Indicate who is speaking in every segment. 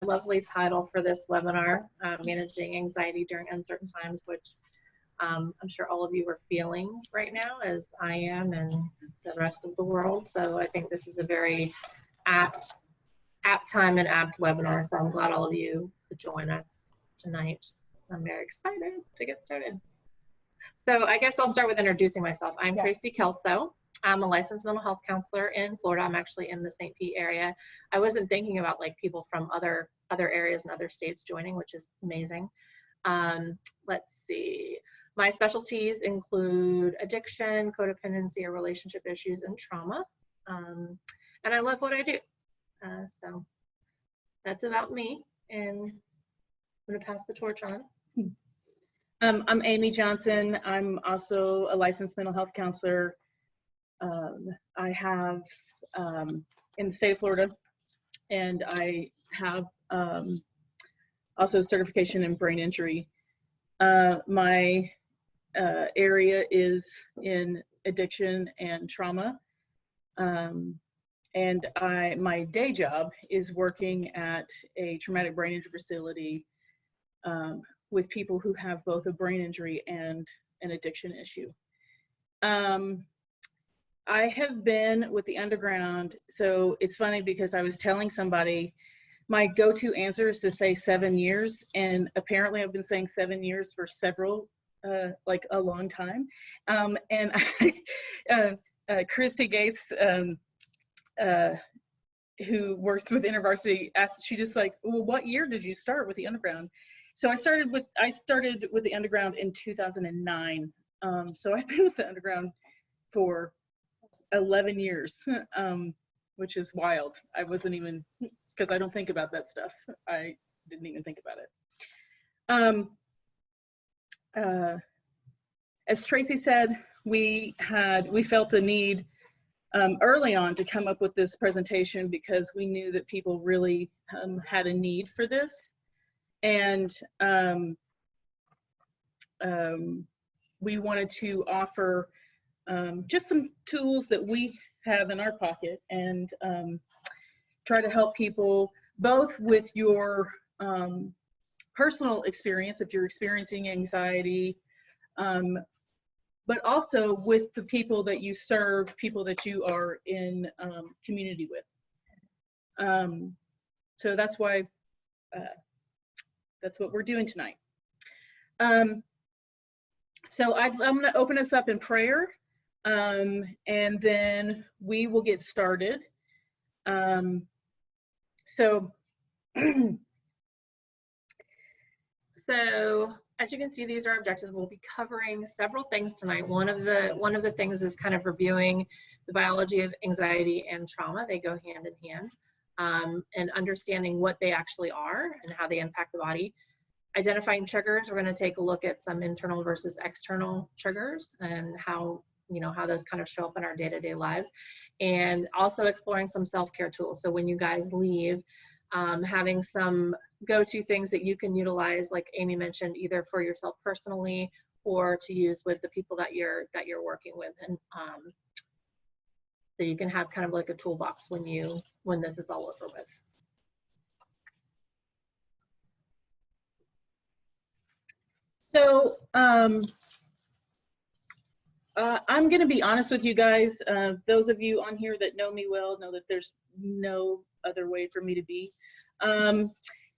Speaker 1: lovely title for this webinar, Managing Anxiety During Uncertain Times, which I'm sure all of you are feeling right now, as I am and the rest of the world. So I think this is a very apt time and apt webinar. So I'm glad all of you could join us tonight. I'm very excited to get started. So I guess I'll start with introducing myself. I'm Tracy Kelso. I'm a licensed mental health counselor in Florida. I'm actually in the St. Pete area. I wasn't thinking about like people from other areas and other states joining, which is amazing. Let's see. My specialties include addiction, codependency, or relationship issues, and trauma. And I love what I do. So that's about me. And I'm going to pass the torch on.
Speaker 2: I'm Amy Johnson. I'm also a licensed mental health counselor. I have in the state of Florida, and I have also certification in brain injury. My area is in addiction and trauma, and my day job is working at a traumatic brain injury facility with people who have both a brain injury and an addiction issue. I have been with the underground, so it's funny because I was telling somebody my go-to answer is to say 7 years, and apparently I've been saying 7 years for several, like a long time. And Christy Gates, who works with InterVarsity, asked, she just like, well, what year did you start with the underground? So I started with the underground in 2009. So I've been with the underground for 11 years, which is wild. I wasn't even, because I don't think about that stuff. I didn't even think about it. As Tracy said, we felt a need early on to come up with this presentation because we knew that people really had a need for this. And we wanted to offer just some tools that we have in our pocket and try to help people both with your personal experience, if you're experiencing anxiety, but also with the people that you serve, people that you are in community with. So that's why, that's what we're doing tonight. So I'm gonna open us up in prayer, and then we will get started. So as you can see, these are our objectives. We'll be covering several things tonight. One of the things is kind of reviewing the biology of anxiety and trauma. They go hand in hand, and understanding what they actually are and how they impact the body. Identifying triggers. We're going to take a look at some internal versus external triggers and how those kind of show up in our day-to-day lives, and also exploring some self-care tools. So when you guys leave, having some go-to things that you can utilize, like Amy mentioned, either for yourself personally or to use with the people that you're working with, and so you can have kind of like a toolbox when this is all over with. So I'm going to be honest with you guys. Those of you on here that know me well know that there's no other way for me to be.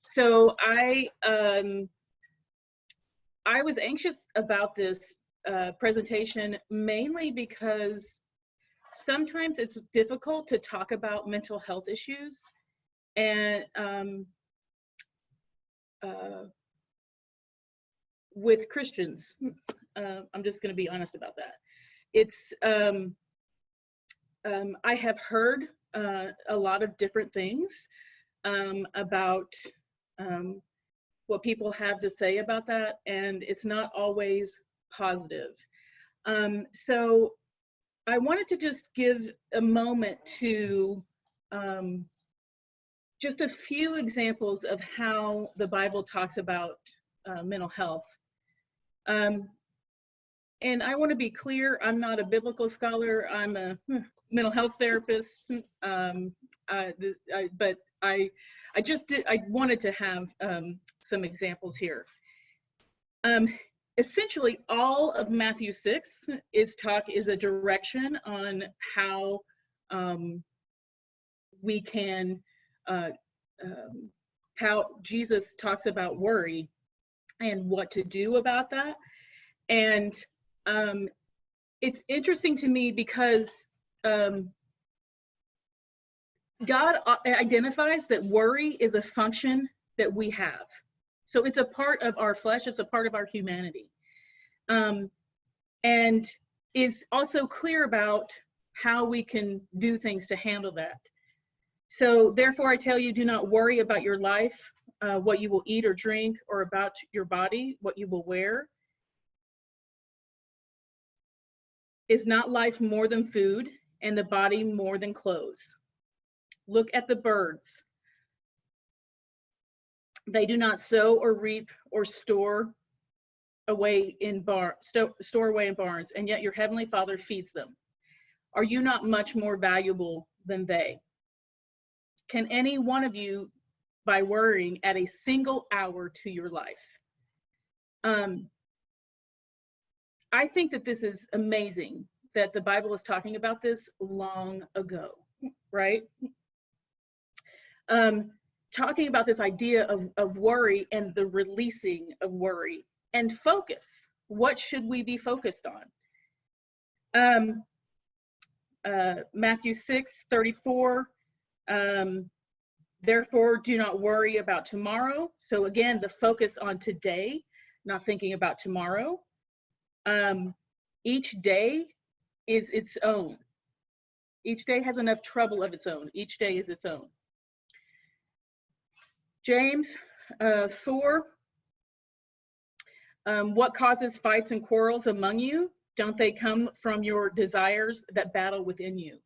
Speaker 2: So I was anxious about this presentation mainly because sometimes it's difficult to talk about mental health issues, and with Christians. I'm just going to be honest about that. It's I have heard a lot of different things about what people have to say about that, and it's not always positive. So I wanted to just give a moment to just a few examples of how the Bible talks about mental health. And I want to be clear, I'm not a biblical scholar, I'm a mental health therapist, but I wanted to have some examples here. Essentially, all of Matthew 6 is a direction on how we can, how Jesus talks about worry and what to do about that. And it's interesting to me because God identifies that worry is a function that we have. So it's a part of our flesh, it's a part of our humanity. And is also clear about how we can do things to handle that. So therefore I tell you, do not worry about your life, what you will eat or drink, or about your body, what you will wear. Is not life more than food, and the body more than clothes? Look at the birds. They do not sow or reap or store away in barns, and yet your heavenly Father feeds them. Are you not much more valuable than they? Can any one of you, by worrying, add a single hour to your life? I think that this is amazing that the Bible is talking about this long ago, right? Talking about this idea of worry and the releasing of worry and focus. What should we be focused on? Matthew 6:34. Therefore, do not worry about tomorrow. So again, the focus on today, not thinking about tomorrow. Each day is its own. Each day has enough trouble of its own. Each day is its own. James 4. What causes fights and quarrels among you? Don't they come from your desires that battle within you?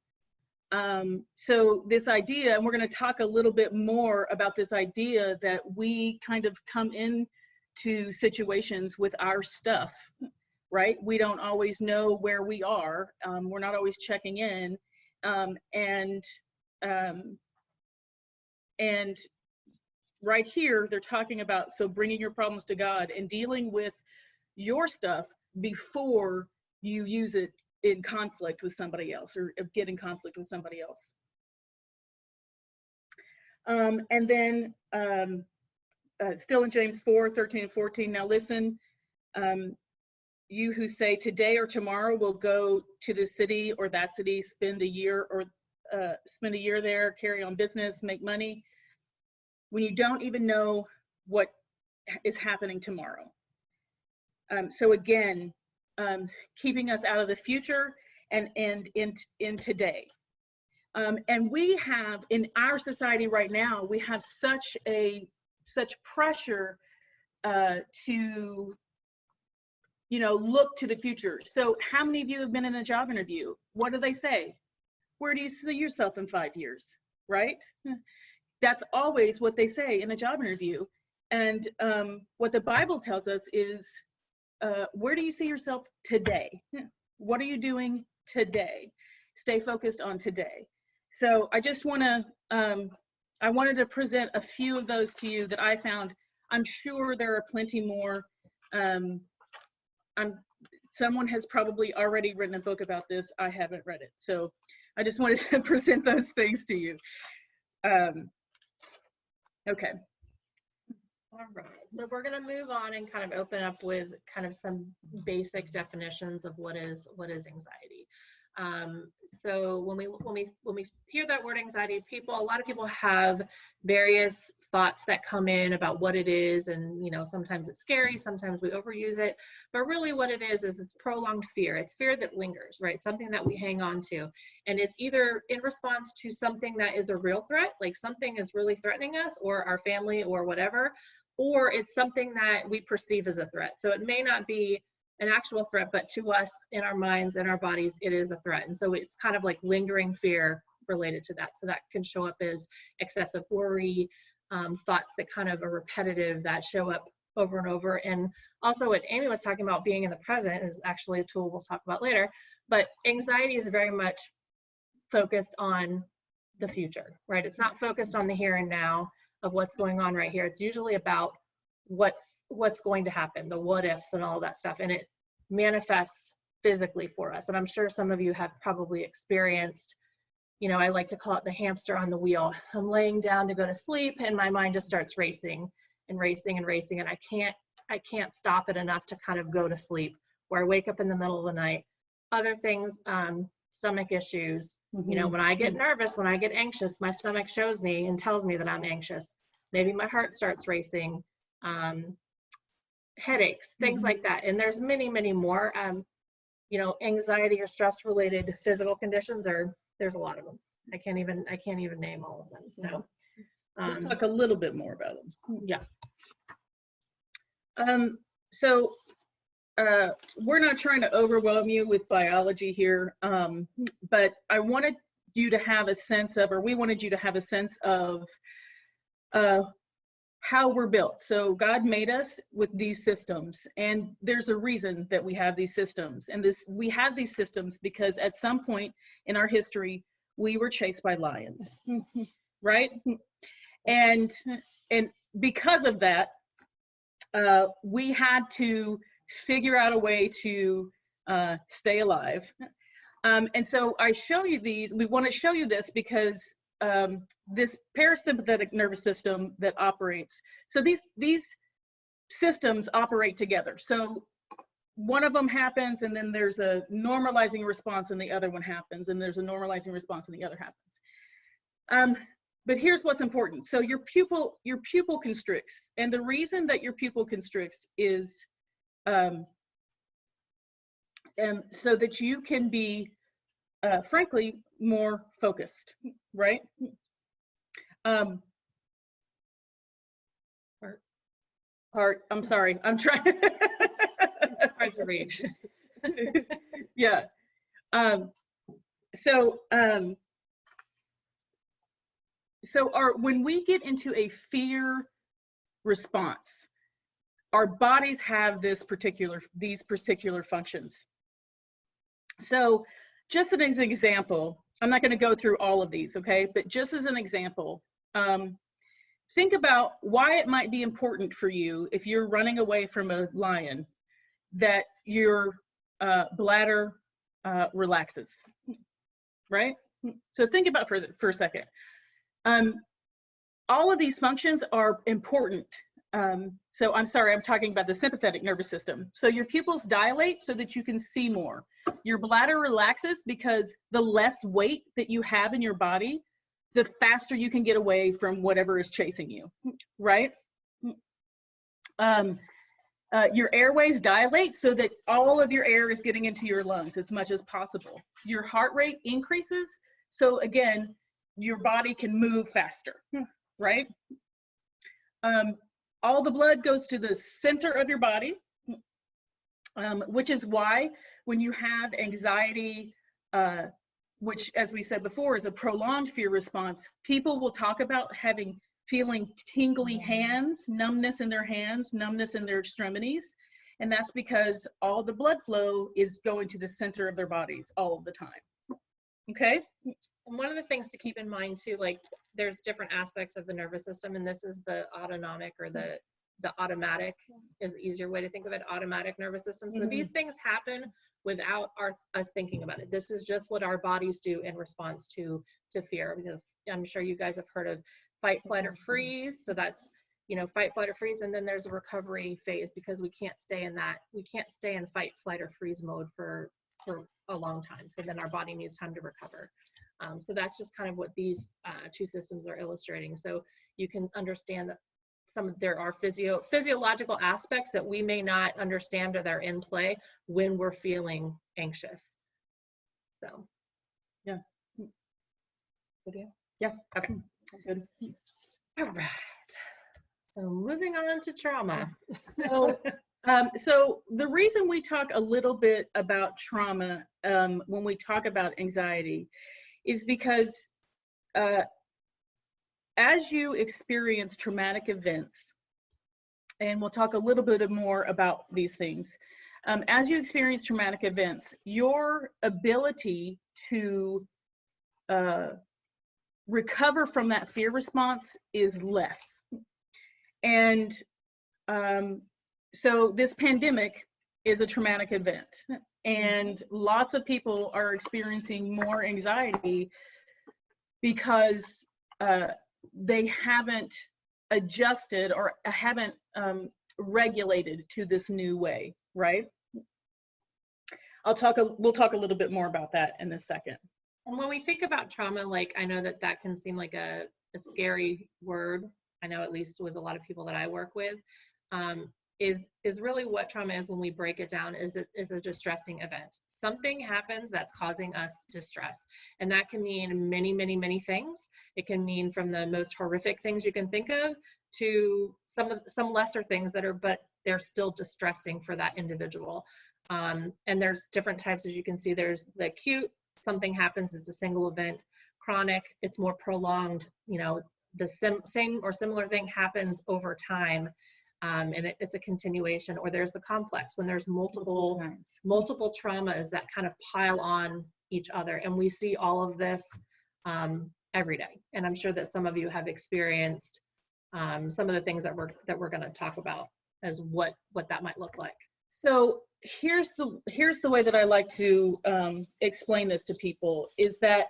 Speaker 2: So this idea, and we're going to talk a little bit more about this idea that we kind of come into situations with our stuff, right? We don't always know where we are. We're not always checking in. And right here, they're talking about, so bringing your problems to God and dealing with your stuff before you use it in conflict with somebody else, or get in conflict with somebody else. And then still in James 4:13 and 14, now listen, you who say today or tomorrow we'll go to this city or that city, spend a year there, carry on business, make money, when you don't even know what is happening tomorrow. So again, keeping us out of the future and in today. And we have, in our society right now, we have such pressure to, look to the future. So how many of you have been in a job interview? What do they say? Where do you see yourself in 5 years, right? That's always what they say in a job interview. And what the Bible tells us is, where do you see yourself today? What are you doing today? Stay focused on today. So I just want to, I wanted to present a few of those to you that I found. I'm sure there are plenty more. Someone has probably already written a book about this. I haven't read it. So I just wanted to present those things to you. Okay.
Speaker 1: All right, so we're going to move on and kind of open up with kind of some basic definitions of what is anxiety. So when we hear that word anxiety, a lot of people have various thoughts that come in about what it is, and sometimes it's scary, sometimes we overuse it, but really what it is it's prolonged fear. It's fear that lingers, right? Something that we hang on to, and it's either in response to something that is a real threat, like something is really threatening us or our family or whatever, or it's something that we perceive as a threat. So it may not be an actual threat, but to us, in our minds and our bodies, it is a threat. And so it's kind of like lingering fear related to that. So that can show up as excessive worry, thoughts that kind of are repetitive, that show up over and over. And also what Amy was talking about, being in the present, is actually a tool we'll talk about later. But anxiety is very much focused on the future, right? It's not focused on the here and now of what's going on right here. It's usually about what's going to happen, the what ifs and all that stuff, and it manifests physically for us. And I'm sure some of you have probably experienced, you know, I like to call it the hamster on the wheel. I'm laying down to go to sleep and my mind just starts racing and racing and racing, and I can't stop it enough to kind of go to sleep, or I wake up in the middle of the night. Other things, stomach issues. You know, when I get nervous, when I get anxious, my stomach shows me and tells me that I'm anxious. Maybe my heart starts racing, headaches, things like that. And there's many, many more, you know, anxiety or stress related physical conditions, or there's a lot of them. I can't even name all of them. So
Speaker 2: we'll talk a little bit more about them.
Speaker 1: Yeah.
Speaker 2: So we're not trying to overwhelm you with biology here, but I wanted you to have a sense of, or we wanted you to have a sense of how we're built. So God made us with these systems, and there's a reason that we have these systems. And we have these systems because at some point in our history, we were chased by lions, right? And because of that, we had to figure out a way to stay alive. And so I show you these. We want to show you this because this parasympathetic nervous system that operates. So these systems operate together. So one of them happens, and then there's a normalizing response, and the other one happens, and there's a normalizing response, and the other happens. But here's what's important. So your pupil constricts, and the reason that your pupil constricts is so that you can be, frankly, more focused, right? Heart. I'm sorry. I'm trying.
Speaker 1: It's hard to read.
Speaker 2: Yeah. When we get into a fear response, our bodies have these particular functions. So just as an example, I'm not going to go through all of these, okay? But just as an example, think about why it might be important for you, if you're running away from a lion, that your bladder relaxes, right? So think about for a second. All of these functions are important. So I'm sorry, I'm talking about the sympathetic nervous system. So your pupils dilate so that you can see more. Your bladder relaxes because the less weight that you have in your body, the faster you can get away from whatever is chasing you, right? Your airways dilate so that all of your air is getting into your lungs as much as possible. Your heart rate increases, so again, your body can move faster, right? All the blood goes to the center of your body, which is why when you have anxiety, which, as we said before, is a prolonged fear response, people will talk about feeling tingly hands, numbness in their hands, numbness in their extremities. And that's because all the blood flow is going to the center of their bodies all of the time. Okay?
Speaker 1: And one of the things to keep in mind too, like there's different aspects of the nervous system, and this is the autonomic, or the automatic is the easier way to think of it, automatic nervous system. So these things happen without us thinking about it. This is just what our bodies do in response to fear. Because I'm sure you guys have heard of fight, flight, or freeze. So that's, you know, fight, flight, or freeze, and then there's a recovery phase, because we can't stay in fight, flight, or freeze mode for a long time. So then our body needs time to recover. So that's just kind of what these two systems are illustrating. So you can understand that there are physiological aspects that we may not understand, or they're in play when we're feeling anxious. So,
Speaker 2: yeah.
Speaker 1: Video?
Speaker 2: Yeah. Okay. Good.
Speaker 1: All right. So moving on to trauma.
Speaker 2: So the reason we talk a little bit about trauma when we talk about anxiety is because as you experience traumatic events, and we'll talk a little bit more about these things, as you experience traumatic events, your ability to recover from that fear response is less. And so this pandemic is a traumatic event, and lots of people are experiencing more anxiety because they haven't adjusted or haven't regulated to this new way, right? We'll talk a little bit more about that in a second.
Speaker 1: And when we think about trauma, like, I know that that can seem like a scary word. I know, at least with a lot of people that I work with, is really what trauma is. When we break it down, is a distressing event. Something happens that's causing us distress, and that can mean many, many, many things. It can mean from the most horrific things you can think of to some lesser things that are, but they're still distressing for that individual. And there's different types, as you can see. There's the acute, something happens, it's a single event. Chronic, it's more prolonged, you know, the same or similar thing happens over time, and it's a continuation. Or there's the complex, when there's multiple traumas that kind of pile on each other, and we see all of this every day. And I'm sure that some of you have experienced some of the things that we're going to talk about as what that might look like.
Speaker 2: So here's the way that I like to explain this to people, is that,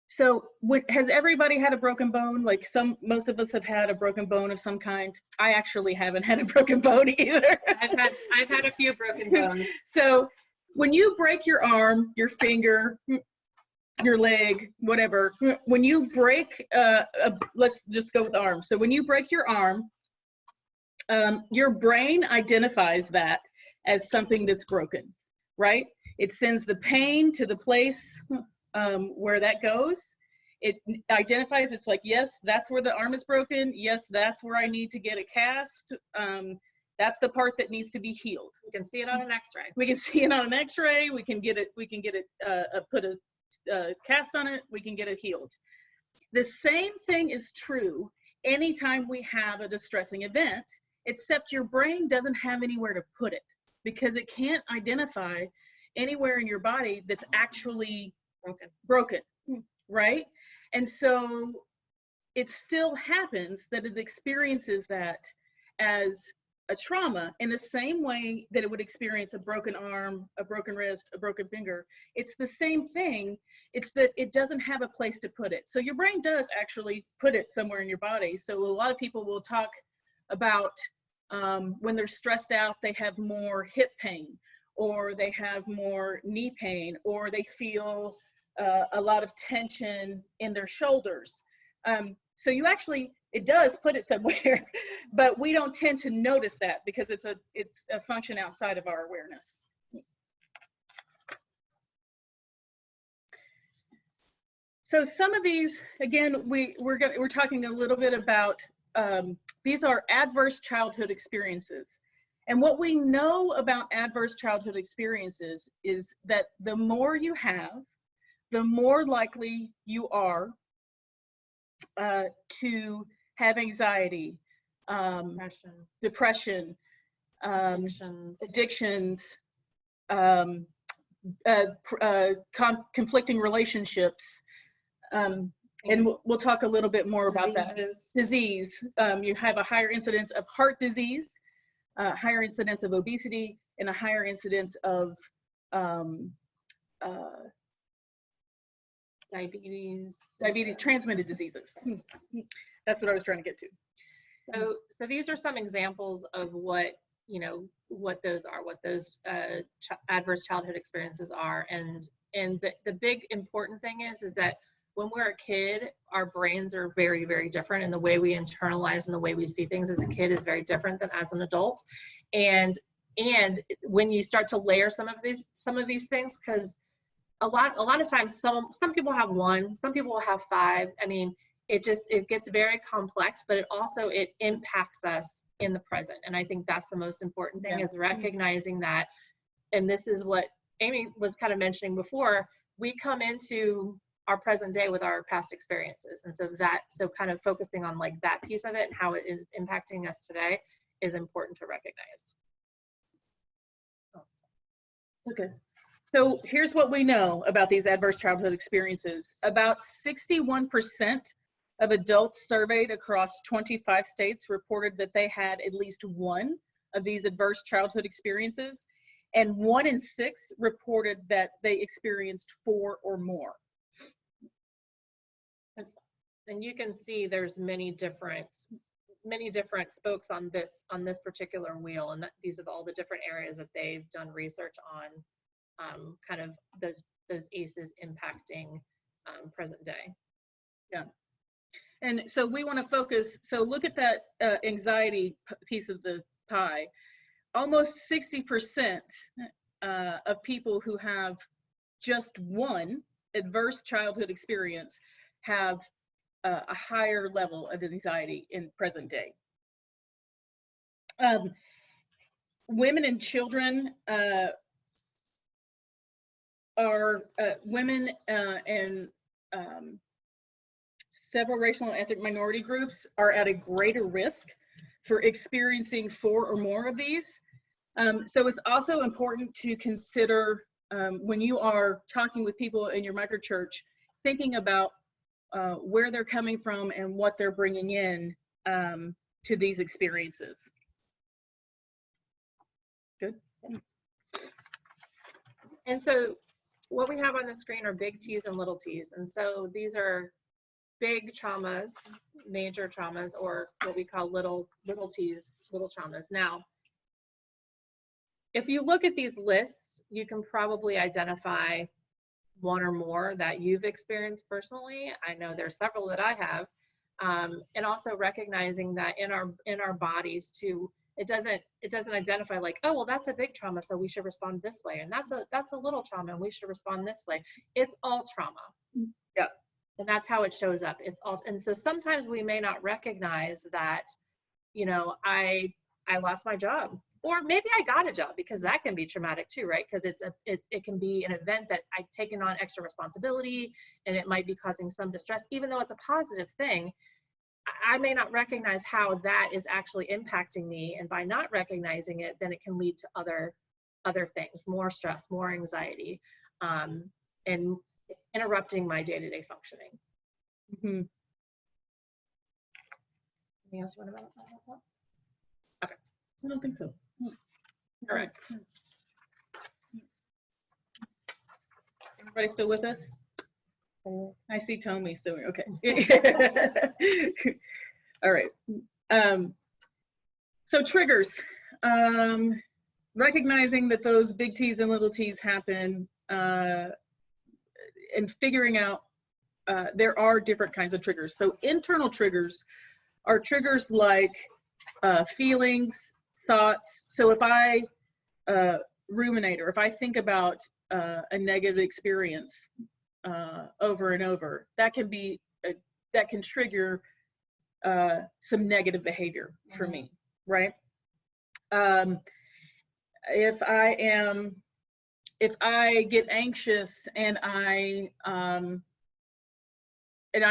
Speaker 2: so has everybody had a broken bone? Like most of us have had a broken bone of some kind. I actually haven't had a broken bone either.
Speaker 1: I've had a few broken bones.
Speaker 2: So when you break your arm, your finger, your leg, whatever, when you break, let's just go with the arm. So when you break your arm, your brain identifies that as something that's broken, right? It sends the pain to the place where that goes. It identifies, it's like, yes, that's where the arm is broken. Yes, that's where I need to get a cast. That's the part that needs to be healed.
Speaker 1: We can see it on an x-ray.
Speaker 2: We can see it on an x-ray. We can get it, put a cast on it. We can get it healed. The same thing is true anytime we have a distressing event, except your brain doesn't have anywhere to put it, because it can't identify anywhere in your body that's actually broken, right? And so it still happens that it experiences that as a trauma in the same way that it would experience a broken arm, a broken wrist, a broken finger. It's the same thing. It's that it doesn't have a place to put it. So your brain does actually put it somewhere in your body. So a lot of people will talk about when they're stressed out, they have more hip pain, or they have more knee pain, or they feel a lot of tension in their shoulders. So you actually, it does put it somewhere, but we don't tend to notice that because it's a function outside of our awareness. So some of these, again, we're talking a little bit about, these are adverse childhood experiences. And what we know about adverse childhood experiences is that the more you have, the more likely you are to have anxiety, depression, addictions, conflicting relationships, and we'll talk a little bit more about that. Disease. You have a higher incidence of heart disease, higher incidence of obesity, and a higher incidence of diabetes, transmitted diseases. That's what I was trying to get to.
Speaker 1: So these are some examples of what those are, what those adverse childhood experiences are, and the big important thing is that when we're a kid, our brains are very, very different, and the way we internalize and the way we see things as a kid is very different than as an adult. And when you start to layer some of these things, because a lot of times some people have one, some people will have five. I mean, it gets very complex, but it impacts us in the present. And I think that's the most important thing, is recognizing that. And this is what Amy was kind of mentioning before. We come into our present day with our past experiences. And so kind of focusing on like that piece of it and how it is impacting us today is important to recognize.
Speaker 2: Okay. So here's what we know about these adverse childhood experiences. About 61% of adults surveyed across 25 states reported that they had at least one of these adverse childhood experiences, and 1 in 6 reported that they experienced 4 or more.
Speaker 1: And you can see there's many different spokes on this particular wheel, and these are all the different areas that they've done research on, kind of those ACEs impacting present day.
Speaker 2: Yeah. And so we want to focus, so look at that anxiety piece of the pie. Almost 60% of people who have just one adverse childhood experience have a higher level of anxiety in present day. Women and children women and several racial and ethnic minority groups are at a greater risk for experiencing 4 or more of these. So it's also important to consider when you are talking with people in your microchurch, thinking about where they're coming from and what they're bringing in to these experiences. Good.
Speaker 1: And so what we have on the screen are big T's and little t's. And so these are big traumas, major traumas, or what we call little t's, little traumas. Now, if you look at these lists, you can probably identify 1 or more that you've experienced personally. I know there's several that I have. And also recognizing that in our bodies too, it doesn't identify like, oh, well, that's a big trauma, so we should respond this way, and that's a little trauma and we should respond this way. It's all trauma.
Speaker 2: Yeah.
Speaker 1: And that's how it shows up. It's all, and so sometimes we may not recognize that, you know, I lost my job, or maybe I got a job, because that can be traumatic too, right? Because it can be an event that I've taken on extra responsibility, and it might be causing some distress, even though it's a positive thing. I may not recognize how that is actually impacting me, and by not recognizing it, then it can lead to other things, more stress, more anxiety, and interrupting my day-to-day functioning.
Speaker 2: Mm-hmm.
Speaker 1: Anything else you want to know? Okay.
Speaker 2: I don't think so.
Speaker 1: All right.
Speaker 2: Everybody still with us? I see Tommy still. Okay. All right. So triggers. Recognizing that those big T's and little t's happen, and figuring out there are different kinds of triggers. So internal triggers are triggers like feelings, thoughts. So if I ruminate, or if I think about a negative experience over and over, that can trigger some negative behavior for me, right? If I get anxious and I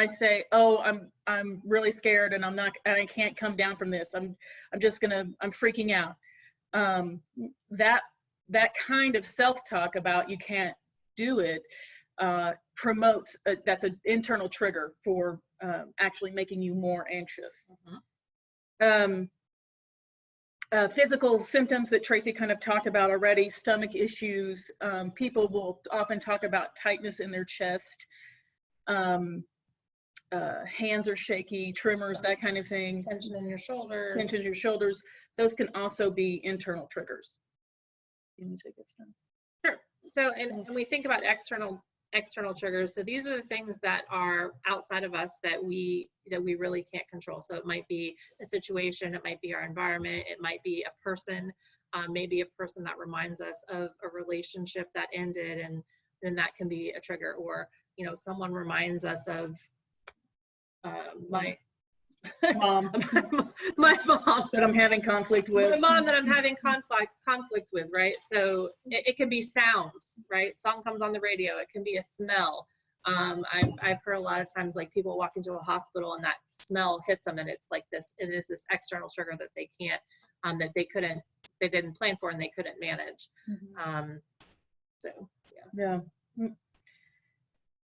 Speaker 2: say, oh, I'm really scared and I can't come down from this. I'm freaking out. That kind of self-talk about you can't do it promotes, that's an internal trigger for actually making you more anxious. Physical symptoms that Tracy kind of talked about already, stomach issues. People will often talk about tightness in their chest. Hands are shaky, tremors, that kind of thing.
Speaker 1: Tension in your shoulders.
Speaker 2: Tension in your shoulders. Those can also be internal triggers.
Speaker 1: Sure. So, and we think about external triggers. So these are the things that are outside of us that we really can't control. So it might be a situation, it might be our environment, it might be a person, maybe a person that reminds us of a relationship that ended, and then that can be a trigger. Or, you know, someone reminds us of my
Speaker 2: mom.
Speaker 1: My mom
Speaker 2: that I'm having conflict with.
Speaker 1: My mom that I'm having conflict with, right? So it can be sounds, right? Song comes on the radio. It can be a smell. I've heard a lot of times, like, people walk into a hospital and that smell hits them, and it's like this. It is this external trigger that they can't, that they didn't plan for and they couldn't manage. So yeah.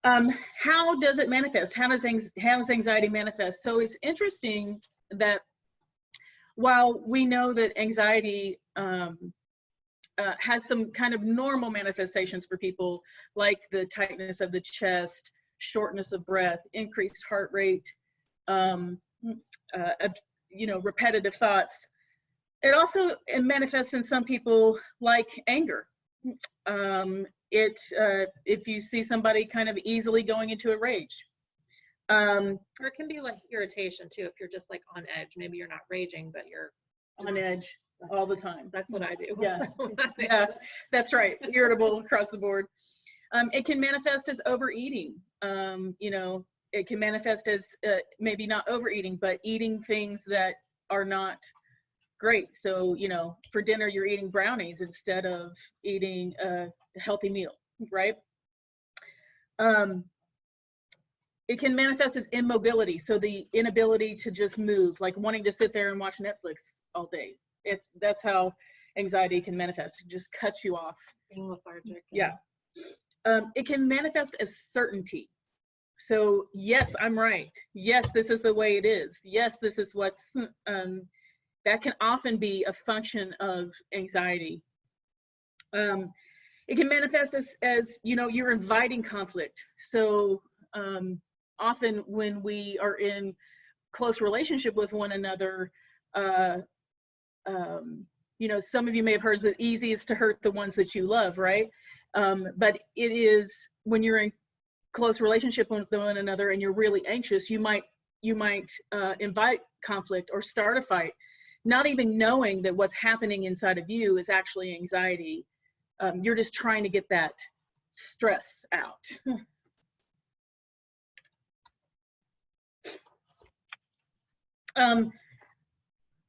Speaker 2: How does it manifest? How does anxiety manifest? So it's interesting that while we know that anxiety has some kind of normal manifestations for people, like the tightness of the chest, shortness of breath, increased heart rate, repetitive thoughts. It also manifests in some people like anger. If you see somebody kind of easily going into a rage.
Speaker 1: Or it can be like irritation too, if you're just like on edge. Maybe you're not raging, but you're
Speaker 2: on edge all the time.
Speaker 1: That's what I do.
Speaker 2: Yeah, yeah, that's right. Irritable across the board. It can manifest as overeating. It can manifest as maybe not overeating, but eating things that are not great. So, for dinner, you're eating brownies instead of eating a healthy meal, right? It can manifest as immobility. So the inability to just move, like wanting to sit there and watch Netflix all day. That's how anxiety can manifest. It just cuts you off.
Speaker 1: Being lethargic.
Speaker 2: Yeah. It can manifest as certainty. So yes, I'm right. Yes, this is the way it is. Yes, this is what's, that can often be a function of anxiety. It can manifest as you're inviting conflict. So often when we are in close relationship with one another, some of you may have heard it's easiest to hurt the ones that you love, right? But it is when you're in close relationship with one another and you're really anxious, you might invite conflict or start a fight, not even knowing that what's happening inside of you is actually anxiety. You're just trying to get that stress out.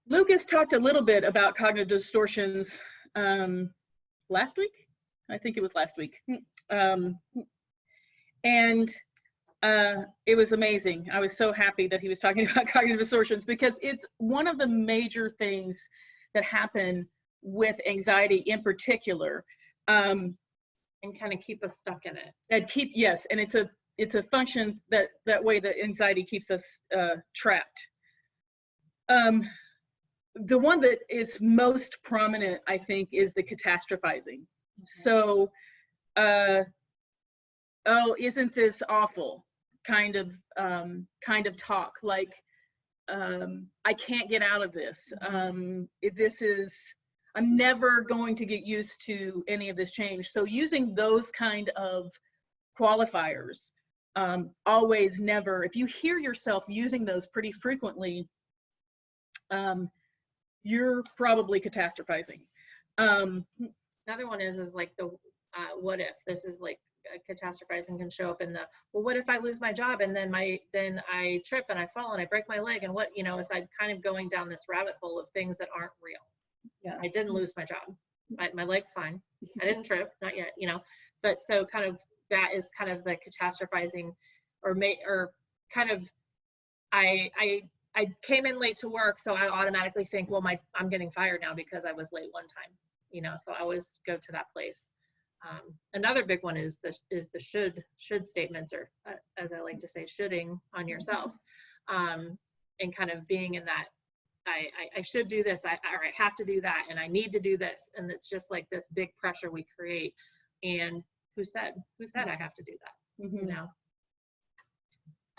Speaker 2: Lucas talked a little bit about cognitive distortions last week. I think it was last week. And it was amazing. I was so happy that he was talking about cognitive distortions because it's one of the major things that happen with anxiety in particular. And
Speaker 1: kind of keep us stuck in it.
Speaker 2: And it's a function that way that anxiety keeps us trapped. The one that is most prominent, I think, is the catastrophizing. Okay. So, oh, isn't this awful? Kind of talk, like, I can't get out of this. I'm never going to get used to any of this change. So using those kind of qualifiers, always, never, if you hear yourself using those pretty frequently, you're probably catastrophizing.
Speaker 1: Another one is like the what if. This is like catastrophizing can show up in the, well, what if I lose my job and then I trip and I fall and I break my leg, and what, is I'm kind of going down this rabbit hole of things that aren't real. Yeah. I didn't lose my job. My leg's fine. I didn't trip, not yet, but so kind of that is kind of the catastrophizing or kind of, I came in late to work, so I automatically think, well, I'm getting fired now because I was late one time, so I always go to that place. Another big one is the should statements, or as I like to say, shoulding on yourself, and kind of being in that, I should do this, or I have to do that, and I need to do this, and it's just like this big pressure we create. And who said I have to do that? Mm-hmm.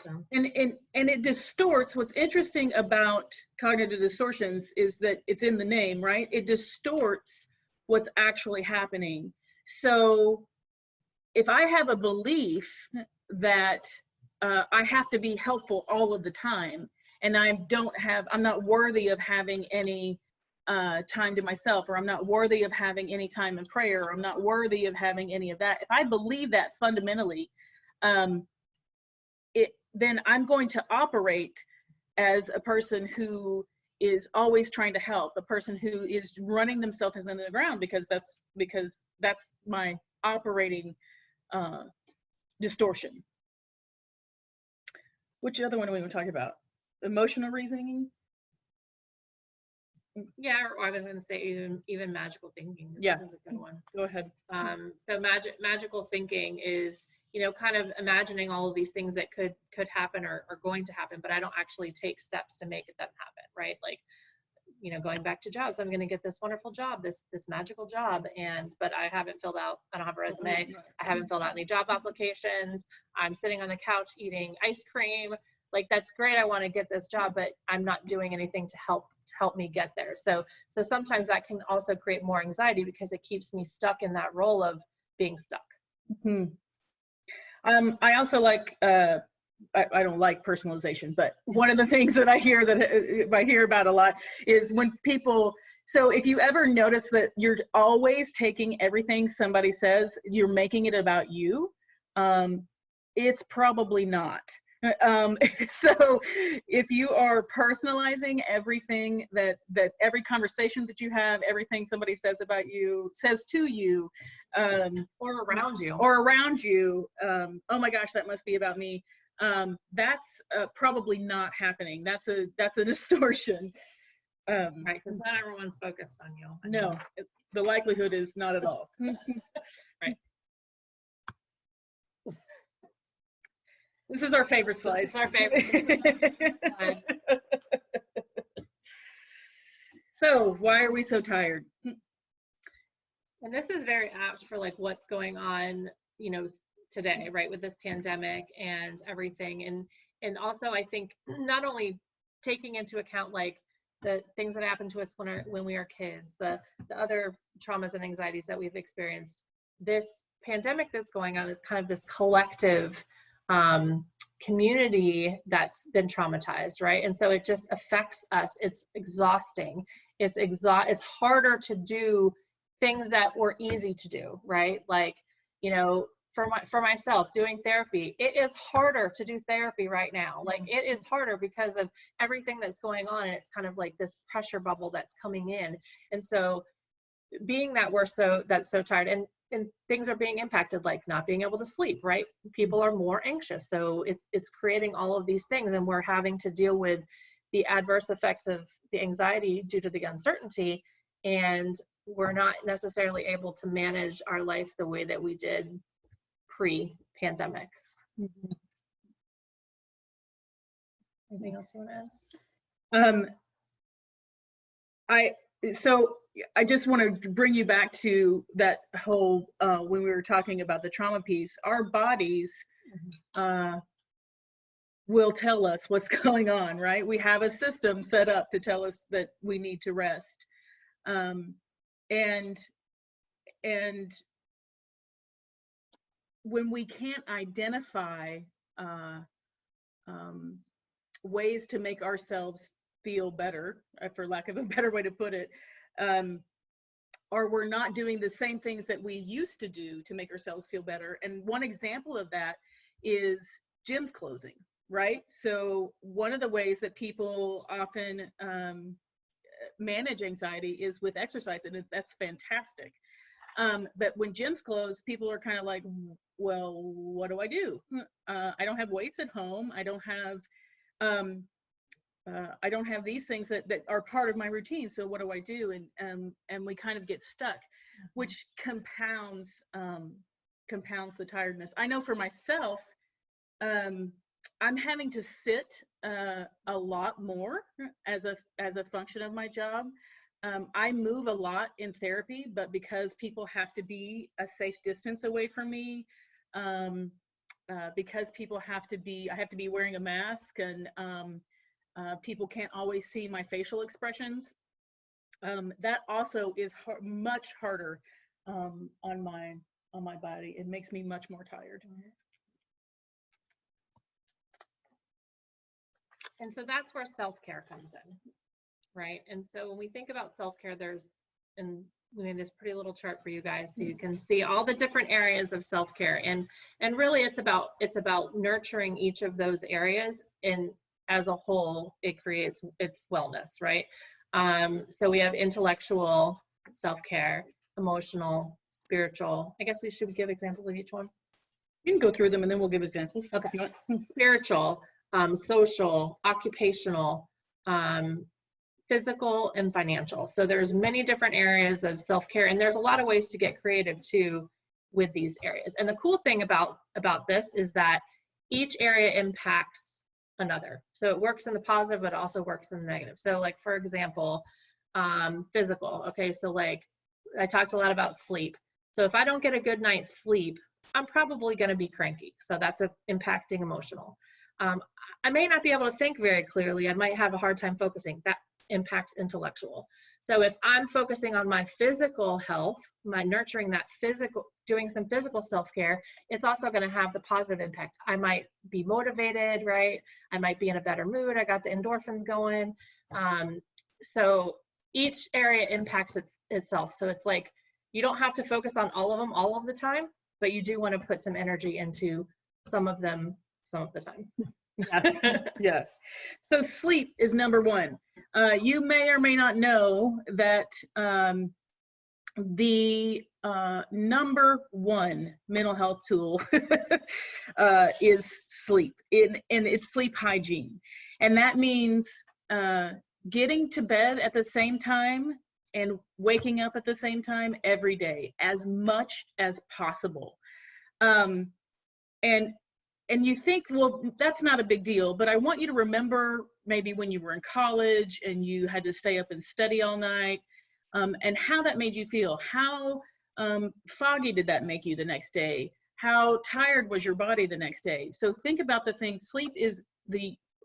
Speaker 1: So.
Speaker 2: And it distorts. What's interesting about cognitive distortions is that it's in the name, right? It distorts what's actually happening. So if I have a belief that I have to be helpful all of the time, and I'm not worthy of having any time to myself, or I'm not worthy of having any time in prayer, or I'm not worthy of having any of that. If I believe that fundamentally, then I'm going to operate as a person who is always trying to help, a person who is running themselves into the ground because that's my operating distortion. Which other one are we going to talk about? Emotional reasoning?
Speaker 1: Yeah, or I was going to say even magical thinking is a good one.
Speaker 2: Go ahead.
Speaker 1: So magical thinking is, kind of imagining all of these things that could happen or are going to happen, but I don't actually take steps to make them happen, right? Like, going back to jobs, I'm going to get this wonderful job, this magical job, but I don't have a resume, I haven't filled out any job applications, I'm sitting on the couch eating ice cream. Like, that's great, I want to get this job, but I'm not doing anything to help me get there. So sometimes that can also create more anxiety because it keeps me stuck in that role of being stuck.
Speaker 2: Mm-hmm. I also like, I don't like personalization, but one of the things that I hear about a lot is when people, so if you ever notice that you're always taking everything somebody says, you're making it about you, it's probably not. So if you are personalizing everything that every conversation that you have, everything somebody says about you, says to you,
Speaker 1: or around you,
Speaker 2: oh my gosh, that must be about me. That's probably not happening. That's a distortion.
Speaker 1: Right, because not everyone's focused on you.
Speaker 2: No, the likelihood is not at all.
Speaker 1: Right.
Speaker 2: This is our favorite slide.
Speaker 1: This is our favorite slide.
Speaker 2: So why are we so tired?
Speaker 1: And this is very apt for like what's going on, today, right, with this pandemic and everything. And also I think not only taking into account like the things that happened to us when we were kids, the other traumas and anxieties that we've experienced, this pandemic that's going on is kind of this collective community that's been traumatized, right? And so it just affects us. It's exhausting. It's harder to do things that were easy to do, right? Like, for myself doing therapy, it is harder to do therapy right now. Like, it is harder because of everything that's going on, and it's kind of like this pressure bubble that's coming in. And so being that that's so tired, and things are being impacted, like not being able to sleep, right? People are more anxious, so it's creating all of these things, and we're having to deal with the adverse effects of the anxiety due to the uncertainty, and we're not necessarily able to manage our life the way that we did pre-pandemic.
Speaker 2: Mm-hmm.
Speaker 1: Anything else you want to add?
Speaker 2: So I just want to bring you back to that whole, when we were talking about the trauma piece, our bodies will tell us what's going on, right? We have a system set up to tell us that we need to rest. And when we can't identify ways to make ourselves feel better, for lack of a better way to put it, or we're not doing the same things that we used to do to make ourselves feel better. And one example of that is gyms closing, right? So one of the ways that people often manage anxiety is with exercise, and that's fantastic. But when gyms close, people are kind of like, well, what do I do? I don't have weights at home. I don't have these things that are part of my routine. So what do I do? And we kind of get stuck, which compounds the tiredness. I know for myself, I'm having to sit a lot more as a function of my job. I move a lot in therapy, but because people have to be a safe distance away from me, because I have to be wearing a mask, and people can't always see my facial expressions. That also is much harder on my body. It makes me much more tired.
Speaker 1: And so that's where self-care comes in, right? And so when we think about self-care, and we made this pretty little chart for you guys so you can see all the different areas of self-care, and really it's about nurturing each of those areas, and as a whole it creates its wellness, right? So we have intellectual self-care, emotional, spiritual. I guess we should give examples of each one.
Speaker 2: You can go through them and then we'll give examples.
Speaker 1: Okay. Spiritual, social, occupational, physical, and financial. So there's many different areas of self-care, and there's a lot of ways to get creative too with these areas. And the cool thing about this is that each area impacts another. So it works in the positive, but also works in the negative. So like, for example, physical. Okay, so like I talked a lot about sleep. So if I don't get a good night's sleep, I'm probably going to be cranky. So that's impacting emotional. I may not be able to think very clearly. I might have a hard time focusing. That impacts intellectual. So if I'm focusing on my physical health, my nurturing that physical, doing some physical self-care, it's also going to have the positive impact. I might be motivated, right? I might be in a better mood. I got the endorphins going. So each area impacts itself. So it's like, you don't have to focus on all of them all of the time, but you do want to put some energy into some of them some of the time.
Speaker 2: Yeah. So sleep is number one. You may or may not know that the number one mental health tool is sleep, and it's sleep hygiene. And that means getting to bed at the same time and waking up at the same time every day, as much as possible. And you think, well, that's not a big deal, but I want you to remember maybe when you were in college and you had to stay up and study all night, and how that made you feel. How foggy did that make you the next day? How tired was your body the next day? So think about the things. Sleep is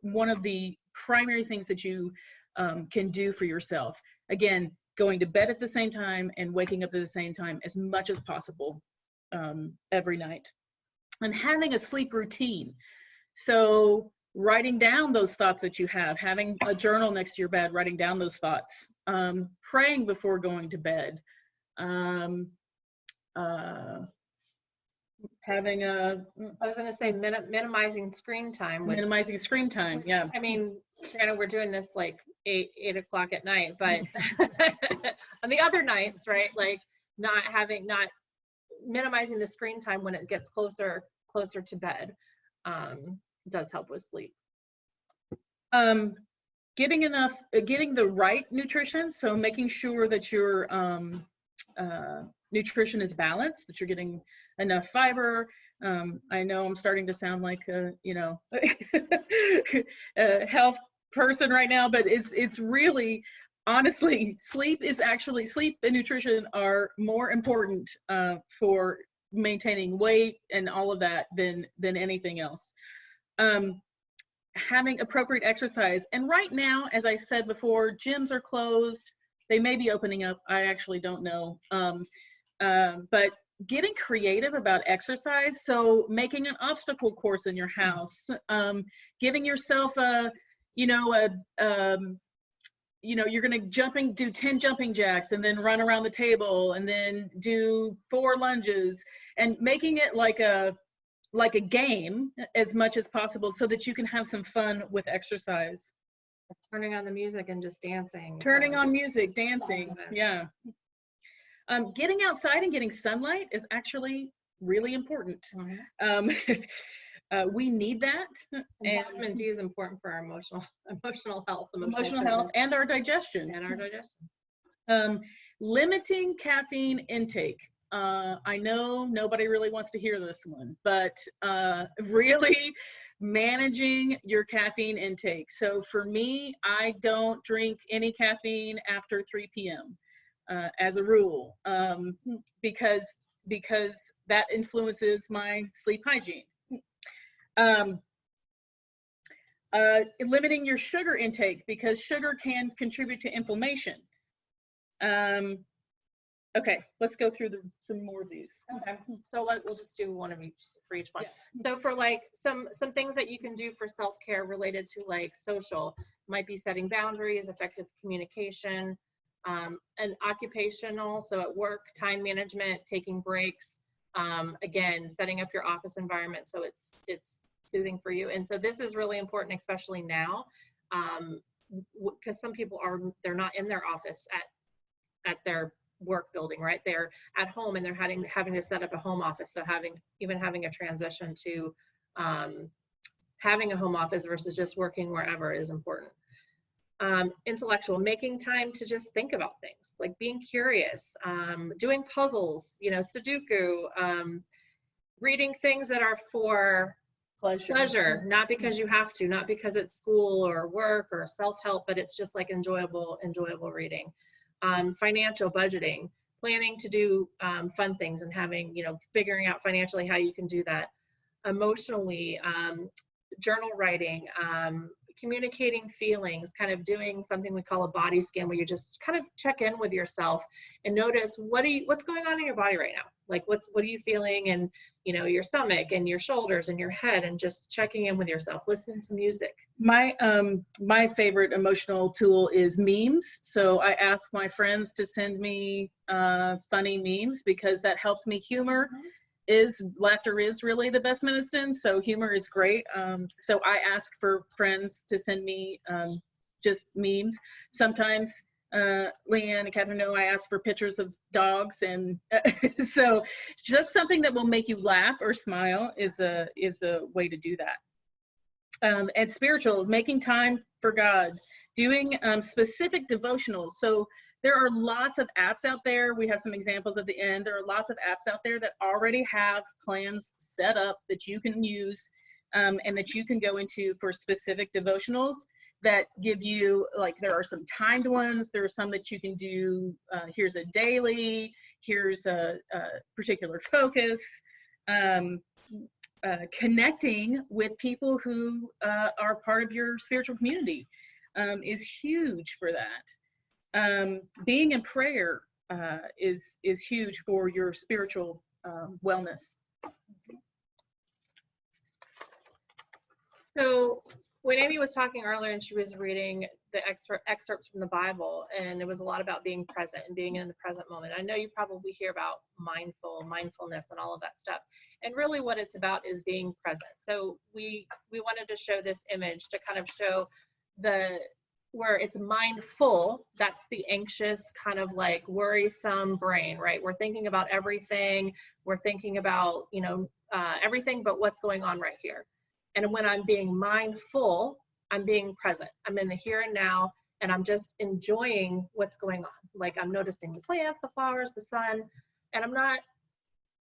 Speaker 2: one of the primary things that you can do for yourself. Again, going to bed at the same time and waking up at the same time as much as possible every night. And having a sleep routine. So writing down those thoughts that you have, having a journal next to your bed, writing down those thoughts, praying before going to bed, having a...
Speaker 1: I was going to say minimizing screen time.
Speaker 2: Minimizing screen time, yeah.
Speaker 1: I mean, granted, we're doing this like 8 o'clock at night, but on the other nights, right, like not minimizing the screen time when it gets closer to bed does help with sleep.
Speaker 2: Getting the right nutrition, so making sure that your nutrition is balanced, that you're getting enough fiber. I know I'm starting to sound like a health person right now, but it's really, honestly, sleep and nutrition are more important for maintaining weight and all of that than anything else. Having appropriate exercise. And right now, as I said before, gyms are closed. They may be opening up. I actually don't know. But getting creative about exercise. So making an obstacle course in your house, giving yourself you're going to do 10 jumping jacks and then run around the table and then do 4 lunges, and making it like a game as much as possible so that you can have some fun with exercise.
Speaker 1: Turning on the music and just dancing.
Speaker 2: Turning on music, dancing, yeah. Getting outside and getting sunlight is actually really important. Mm-hmm. We need that.
Speaker 1: And vitamin D is important for our emotional health.
Speaker 2: Emotional health and our digestion. Limiting caffeine intake. I know nobody really wants to hear this one, but really managing your caffeine intake. So for me, I don't drink any caffeine after 3 p.m. As a rule, because that influences my sleep hygiene. Limiting your sugar intake, because sugar can contribute to inflammation. Okay, let's go through some more of these.
Speaker 1: Okay, so we'll just do one of each for each one. Yeah. So for like some things that you can do for self-care related to like social, might be setting boundaries, effective communication, and occupational, so at work, time management, taking breaks, again, setting up your office environment so it's soothing for you. And so this is really important, especially now, because some people they're not in their office at their work building, right? They're at home and they're having to set up a home office. So having a transition to having a home office versus just working wherever is important. Intellectual, making time to just think about things, like being curious, doing puzzles, Sudoku, reading things that are for pleasure, not because you have to, not because it's school or work or self-help, but it's just like enjoyable reading. Financial budgeting, planning to do fun things and having, figuring out financially how you can do that. Emotionally, journal writing, communicating feelings, kind of doing something we call a body scan, where you just kind of check in with yourself and notice what's going on in your body right now. Like what are you feeling, and your stomach and your shoulders and your head, and just checking in with yourself, listening to music.
Speaker 2: My favorite emotional tool is memes. So I ask my friends to send me funny memes, because that helps me. Laughter is really the best medicine, so humor is great. So I ask for friends to send me just memes. Sometimes Leanne and Catherine know I ask for pictures of dogs, and so just something that will make you laugh or smile is a way to do that. And spiritual, making time for God, doing specific devotionals. So there are lots of apps out there. We have some examples at the end. There are lots of apps out there that already have plans set up that you can use and that you can go into for specific devotionals that give you, like, there are some timed ones. There are some that you can do, here's a daily, here's a particular focus. Connecting with people who are part of your spiritual community is huge for that. Being in prayer is huge for your spiritual wellness.
Speaker 1: So when Amy was talking earlier and she was reading the excerpts from the Bible, and it was a lot about being present and being in the present moment. I know you probably hear about mindfulness and all of that stuff. And really what it's about is being present. So we wanted to show this image to kind of show where it's mindful, that's the anxious, kind of like worrisome brain, right? We're thinking about everything. We're thinking about, everything but what's going on right here. And when I'm being mindful, I'm being present. I'm in the here and now, and I'm just enjoying what's going on. Like I'm noticing the plants, the flowers, the sun, and I'm not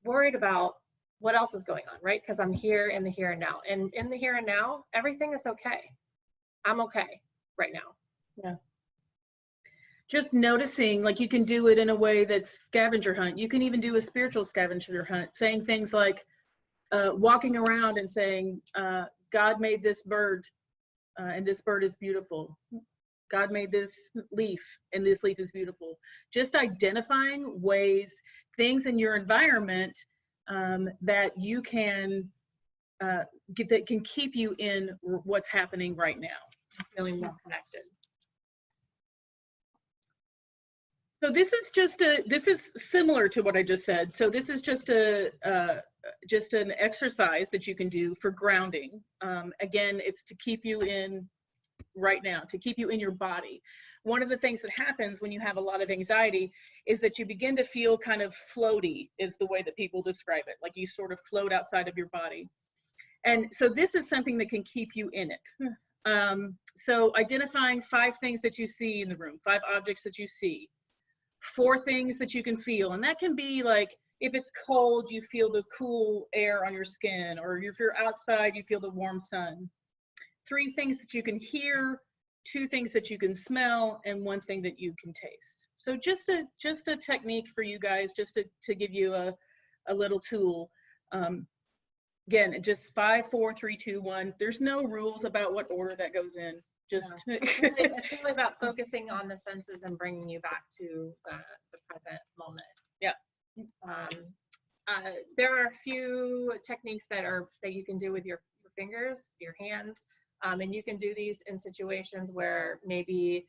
Speaker 1: worried about what else is going on, right? Because I'm here in the here and now. And in the here and now, everything is okay. I'm okay right now.
Speaker 2: Yeah. Just noticing, like you can do it in a way that's scavenger hunt. You can even do a spiritual scavenger hunt, saying things like walking around and saying, God made this bird and this bird is beautiful. God made this leaf and this leaf is beautiful. Just identifying ways, things in your environment that you can that can keep you in what's happening right now.
Speaker 1: Feeling more connected.
Speaker 2: So this is similar to what I just said. So this is just an exercise that you can do for grounding. Again, it's to keep you in right now, to keep you in your body. One of the things that happens when you have a lot of anxiety is that you begin to feel kind of floaty, is the way that people describe it. Like you sort of float outside of your body. And so this is something that can keep you in it. So identifying 5 things that you see in the room, 5 objects that you see, 4 things that you can feel. And that can be like, if it's cold, you feel the cool air on your skin, or if you're outside, you feel the warm sun. 3 things that you can hear, 2 things that you can smell, and 1 thing that you can taste. So just a technique for you guys, just to give you a little tool. Again, just 5, 4, 3, 2, 1. There's no rules about what order that goes in. Just
Speaker 1: it's really about focusing on the senses and bringing you back to the present moment.
Speaker 2: Yeah.
Speaker 1: There are a few techniques that you can do with your fingers, your hands, and you can do these in situations where maybe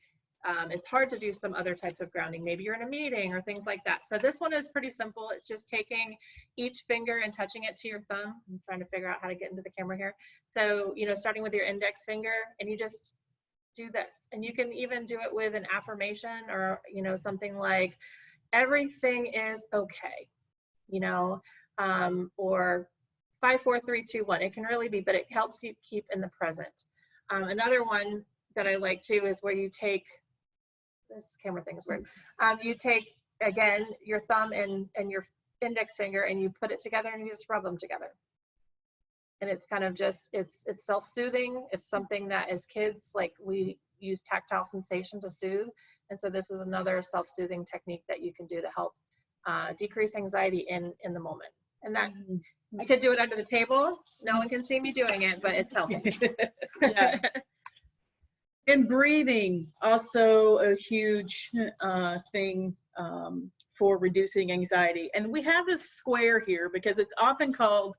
Speaker 1: it's hard to do some other types of grounding. Maybe you're in a meeting or things like that. So this one is pretty simple. It's just taking each finger and touching it to your thumb. I'm trying to figure out how to get into the camera here. So, starting with your index finger, and you just do this. And you can even do it with an affirmation, or, something like, everything is okay, or 5, 4, 3, 2, 1. It can really be, but it helps you keep in the present. Another one that I like too is where you take, this camera thing is weird. You take, again, your thumb and your index finger, and you put it together and you just rub them together. And it's kind of just, it's self-soothing. It's something that as kids, like, we use tactile sensation to soothe. And so this is another self-soothing technique that you can do to help decrease anxiety in the moment. And that, I could do it under the table. No one can see me doing it, but it's helpful.
Speaker 2: Yeah. And breathing, also a huge thing for reducing anxiety. And we have this square here because it's often called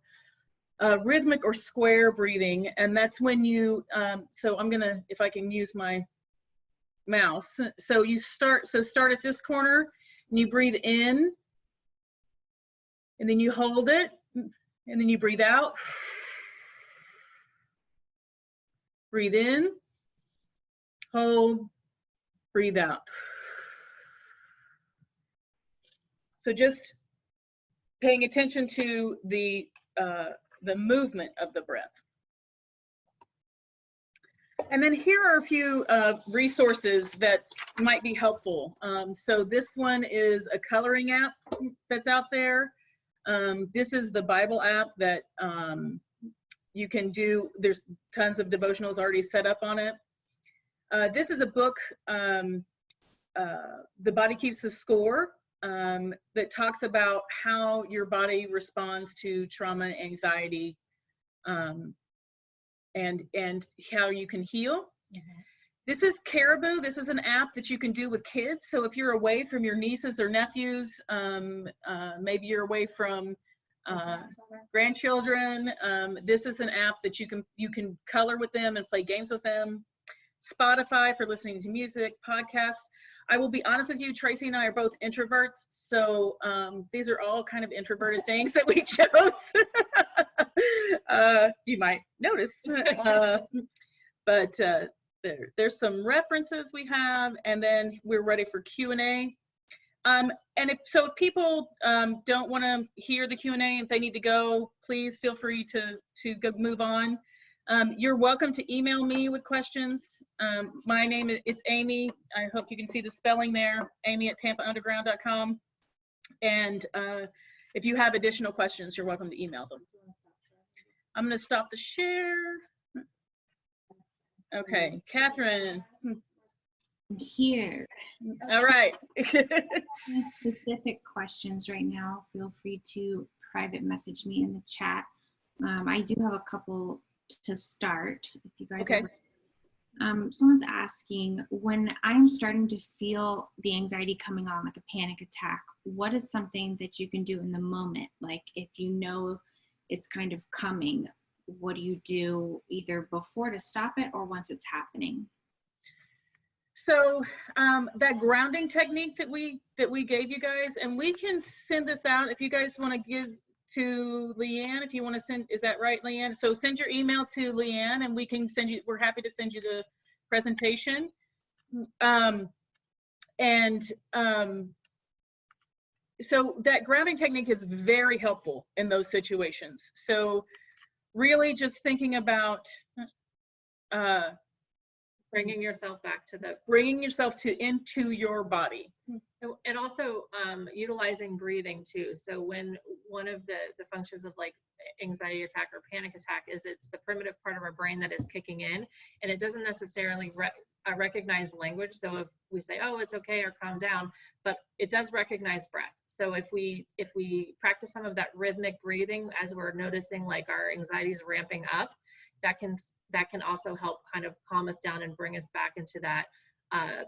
Speaker 2: rhythmic or square breathing. And that's when you, so I'm gonna, if I can use my mouse. So you start at this corner and you breathe in, and then you hold it, and then you breathe out. Breathe in, hold, breathe out. So just paying attention to the movement of the breath. And then here are a few resources that might be helpful. So this one is a coloring app that's out there. This is the Bible app that you can do. There's tons of devotionals already set up on it. This is a book, The Body Keeps the Score, that talks about how your body responds to trauma, anxiety, and how you can heal. Mm-hmm. This is Caribou. This is an app that you can do with kids. So if you're away from your nieces or nephews, maybe you're away from grandchildren, this is an app that you can color with them and play games with them. Spotify for listening to music, podcasts. I will be honest with you, Tracy and I are both introverts, so these are all kind of introverted things that we chose. You might notice, but there's some references we have, and then we're ready for Q&A. And if people don't want to hear the Q&A, if they need to go, please feel free to go move on. You're welcome to email me with questions. My name it's Amy. I hope you can see the spelling there, amy@tampaunderground.com. And if you have additional questions, you're welcome to email them. I'm going to stop the share. Okay, Catherine.
Speaker 3: I'm here.
Speaker 2: All right.
Speaker 3: Any specific questions right now, feel free to private message me in the chat. I do have a couple to start, if you guys
Speaker 2: okay.
Speaker 3: Someone's asking, when I'm starting to feel the anxiety coming on, like a panic attack, what is something that you can do in the moment? Like if you know it's kind of coming, what do you do either before to stop it or once it's happening?
Speaker 2: So that grounding technique that we gave you guys, and we can send this out if you guys want to give to Leanne, if you want to send, is that right, Leanne? So send your email to Leanne and we can send you, we're happy to send you the presentation. So that grounding technique is very helpful in those situations. So really just thinking about
Speaker 1: bringing yourself back to
Speaker 2: into your body.
Speaker 1: And also utilizing breathing too. So when one of the functions of like anxiety attack or panic attack is it's the primitive part of our brain that is kicking in, and it doesn't necessarily recognize language. So if we say, oh, it's okay, or calm down, but it does recognize breath. So if we practice some of that rhythmic breathing as we're noticing like our anxiety is ramping up, that can also help kind of calm us down and bring us back into that,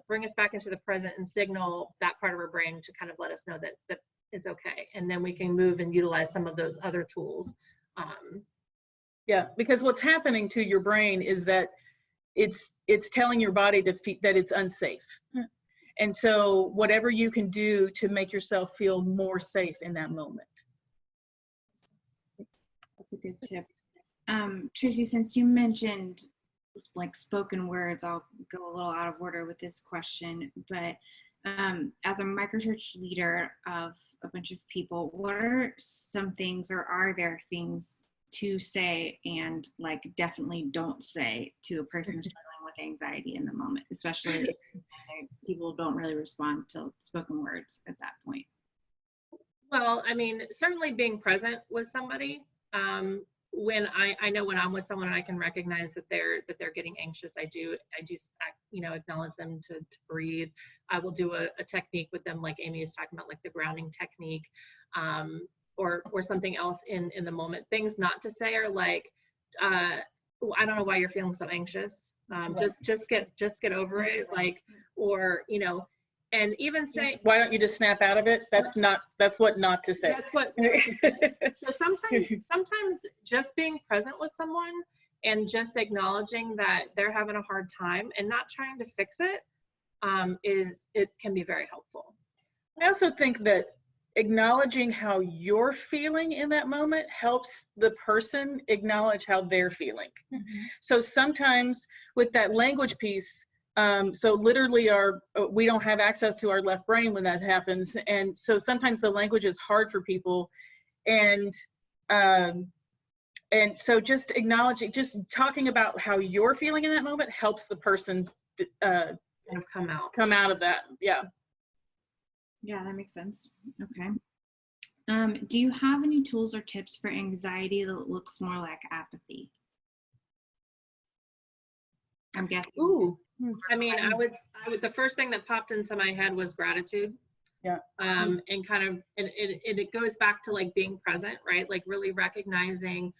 Speaker 1: bring us back into the present and signal that part of our brain to kind of let us know that it's okay. And then we can move and utilize some of those other tools.
Speaker 2: Yeah, because what's happening to your brain is that it's telling your body that it's unsafe. And so whatever you can do to make yourself feel more safe in that moment.
Speaker 3: That's a good tip. Tracy, since you mentioned like spoken words, I'll go a little out of order with this question, but as a microchurch leader of a bunch of people, what are some things, or are there things to say and like definitely don't say to a person struggling with anxiety in the moment, especially if people don't really respond to spoken words at that point.
Speaker 1: Well, I mean, certainly being present with somebody, when I know when I'm with someone and I can recognize that they're getting anxious, I do acknowledge them to breathe. I will do a technique with them, like Amy is talking about, like the grounding technique, or something else in the moment. Things not to say are like, I don't know why you're feeling so anxious. Just get over it, like, or and even say,
Speaker 2: why don't you just snap out of it? That's what not to say.
Speaker 1: That's what. So sometimes just being present with someone and just acknowledging that they're having a hard time and not trying to fix it, it can be very helpful.
Speaker 2: I also think that acknowledging how you're feeling in that moment helps the person acknowledge how they're feeling. Mm-hmm. So sometimes with that language piece, so literally we don't have access to our left brain when that happens. And so sometimes the language is hard for people. And so just acknowledging, just talking about how you're feeling in that moment helps the person
Speaker 1: kind of come
Speaker 2: out of that. Yeah.
Speaker 3: Yeah, that makes sense. Okay. Do you have any tools or tips for anxiety that looks more like apathy? I'm guessing.
Speaker 1: Ooh. I mean, I would, the first thing that popped into my head was gratitude.
Speaker 2: Yeah.
Speaker 1: And kind of, and it goes back to like being present, right? Like really recognizing,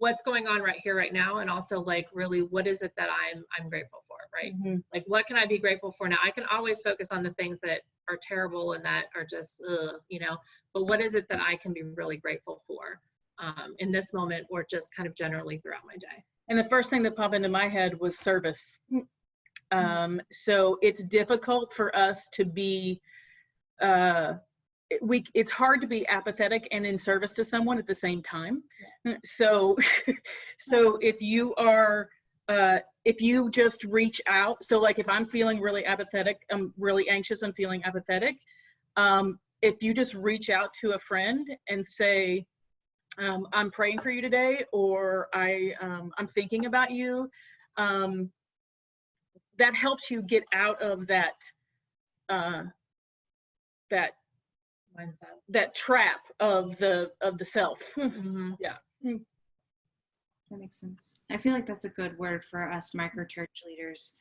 Speaker 1: what's going on right here, right now. And also like really, what is it that I'm grateful for, right? Mm-hmm. Like, what can I be grateful for now? I can always focus on the things that are terrible and that are just, but what is it that I can be really grateful for in this moment, or just kind of generally throughout my day?
Speaker 2: And the first thing that popped into my head was service. So it's difficult for us to be, it's hard to be apathetic and in service to someone at the same time. Yeah. So if you just reach out, so like if I'm feeling really apathetic, I'm really anxious and feeling apathetic, if you just reach out to a friend and say, I'm praying for you today, or I'm thinking about you, that helps you get out of that mindset, that trap of the self. Mm-hmm. Yeah.
Speaker 3: That makes sense. I feel like that's a good word for us micro church leaders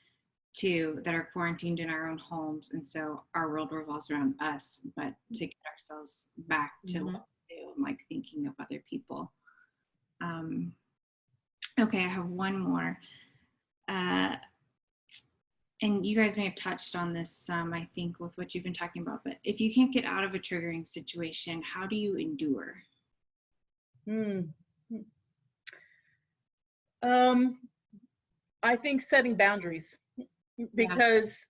Speaker 3: too, that are quarantined in our own homes, and so our world revolves around us, but to get ourselves back to what to do and like thinking of other people. Okay, I have one more. And you guys may have touched on this some, I think, with what you've been talking about, but if you can't get out of a triggering situation, how do you endure?
Speaker 2: I think setting boundaries, because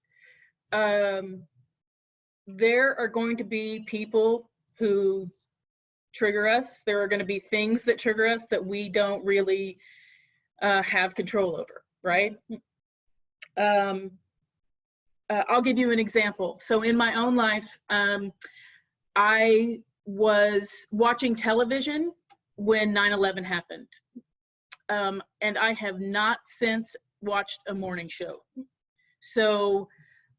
Speaker 2: there are going to be people who trigger us. There are going to be things that trigger us that we don't really have control over, right? I'll give you an example. So in my own life, I was watching television when 9/11 happened. And I have not since watched a morning show. So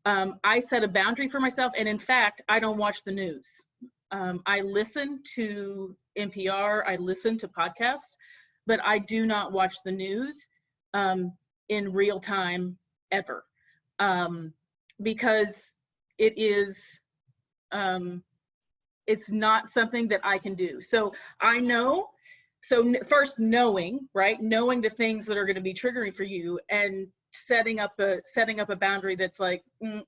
Speaker 2: I set a boundary for myself. And in fact, I don't watch the news. I listen to NPR, I listen to podcasts, but I do not watch the news in real time ever. Because it is, it's not something that I can do. So I know, first knowing, right? Knowing the things that are going to be triggering for you, and setting up a boundary that's like,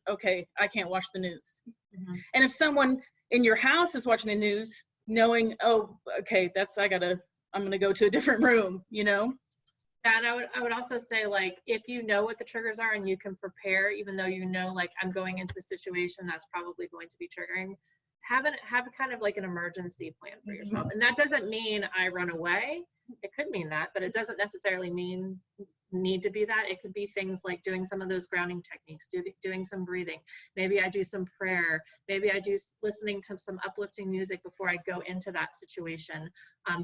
Speaker 2: okay, I can't watch the news. Mm-hmm. And if someone in your house is watching the news, knowing, oh, okay, I'm going to go to a different room, Yeah,
Speaker 1: and I would also say, like, if you know what the triggers are and you can prepare, even though like I'm going into a situation that's probably going to be triggering, have kind of like an emergency plan for yourself. And that doesn't mean I run away. It could mean that, but it doesn't necessarily need to be that. It could be things like doing some of those grounding techniques, doing some breathing. Maybe I do some prayer. Maybe I do listening to some uplifting music before I go into that situation.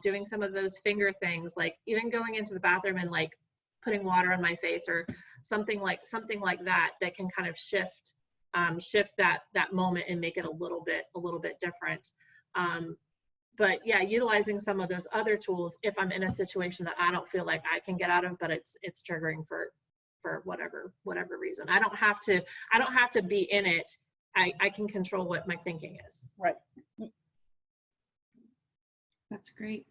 Speaker 1: Doing some of those finger things, like even going into the bathroom and like putting water on my face, or something like that can kind of shift that moment and make it a little bit different. But yeah, utilizing some of those other tools if I'm in a situation that I don't feel like I can get out of, but it's triggering for whatever reason. I don't have to be in it. I can control what my thinking is.
Speaker 2: Right.
Speaker 3: That's great.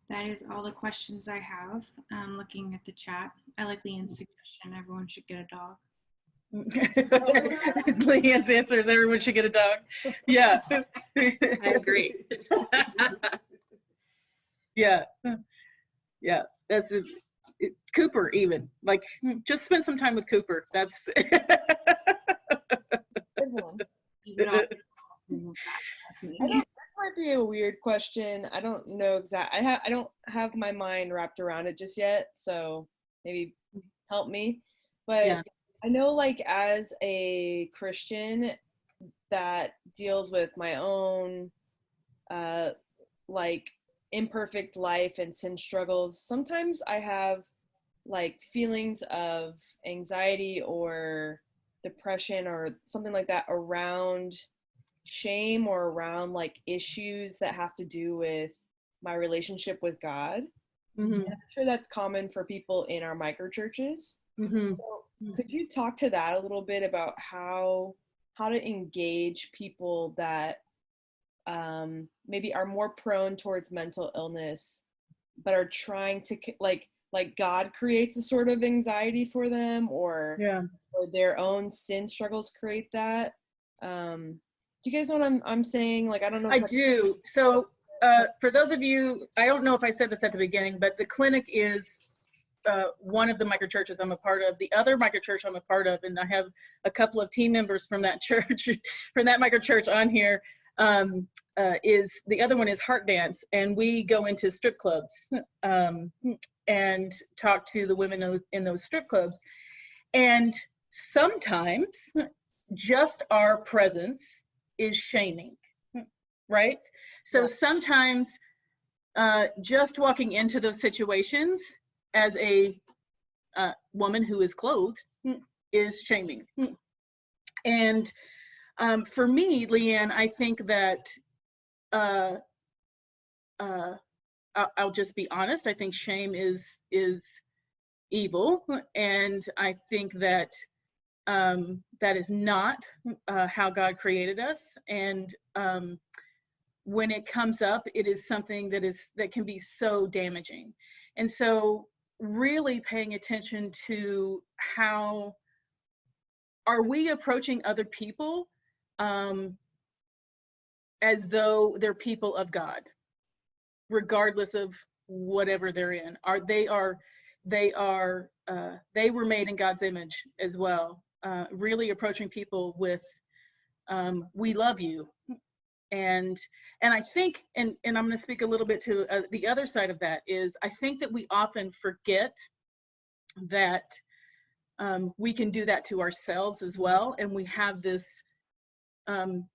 Speaker 3: That is all the questions I have. Looking at the chat, I like Leanne's suggestion. Everyone should get a dog.
Speaker 2: Leanne's answer is everyone should get a dog. Yeah.
Speaker 1: I agree.
Speaker 2: Yeah. Yeah. That's it. Cooper, even like, just spend some time with Cooper. That's
Speaker 3: Good one.
Speaker 4: This might be a weird question. I don't know exactly. I don't have my mind wrapped around it just yet, so maybe help me. But
Speaker 2: yeah.
Speaker 4: I know, like, as a Christian that deals with my own like imperfect life and sin struggles, sometimes I have like feelings of anxiety or depression or something like that around shame or around like issues that have to do with my relationship with God.
Speaker 2: Mm-hmm.
Speaker 4: And I'm sure that's common for people in our micro churches.
Speaker 2: Mm-hmm.
Speaker 4: So could you talk to that a little bit about how to engage people that maybe are more prone towards mental illness, but are trying to like God creates a sort of anxiety for them, or their own sin struggles create that. Do you guys know what I'm saying? Like, I don't know.
Speaker 2: I do. So for those of you, I don't know if I said this at the beginning, but the clinic is one of the microchurches I'm a part of. The other microchurch I'm a part of, and I have a couple of team members from that church, from that microchurch on here, is the other one is Heart Dance, and we go into strip clubs and talk to the women in those strip clubs. And sometimes just our presence is shaming, right? So sometimes just walking into those situations as a woman who is clothed is shaming. And for me, Leanne, I think that I'll just be honest. I think shame is evil, and I think that that is not how God created us. And when it comes up, it is something that can be so damaging. And so, really paying attention to how are we approaching other people as though they're people of God, regardless of whatever they're in. They were made in God's image as well. Really approaching people with, we love you. And I think, and I'm going to speak a little bit to the other side of that, is I think that we often forget that we can do that to ourselves as well. And we have this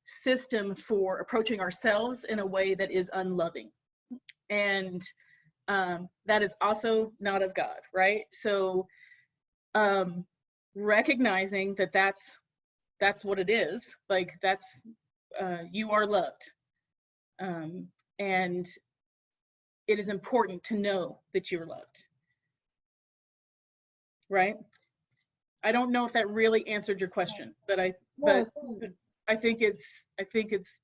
Speaker 2: system for approaching ourselves in a way that is unloving. And that is also not of God, right? So recognizing that that's what it is, like that's, you are loved. And it is important to know that you're loved, right? I don't know if that really answered your question, but I think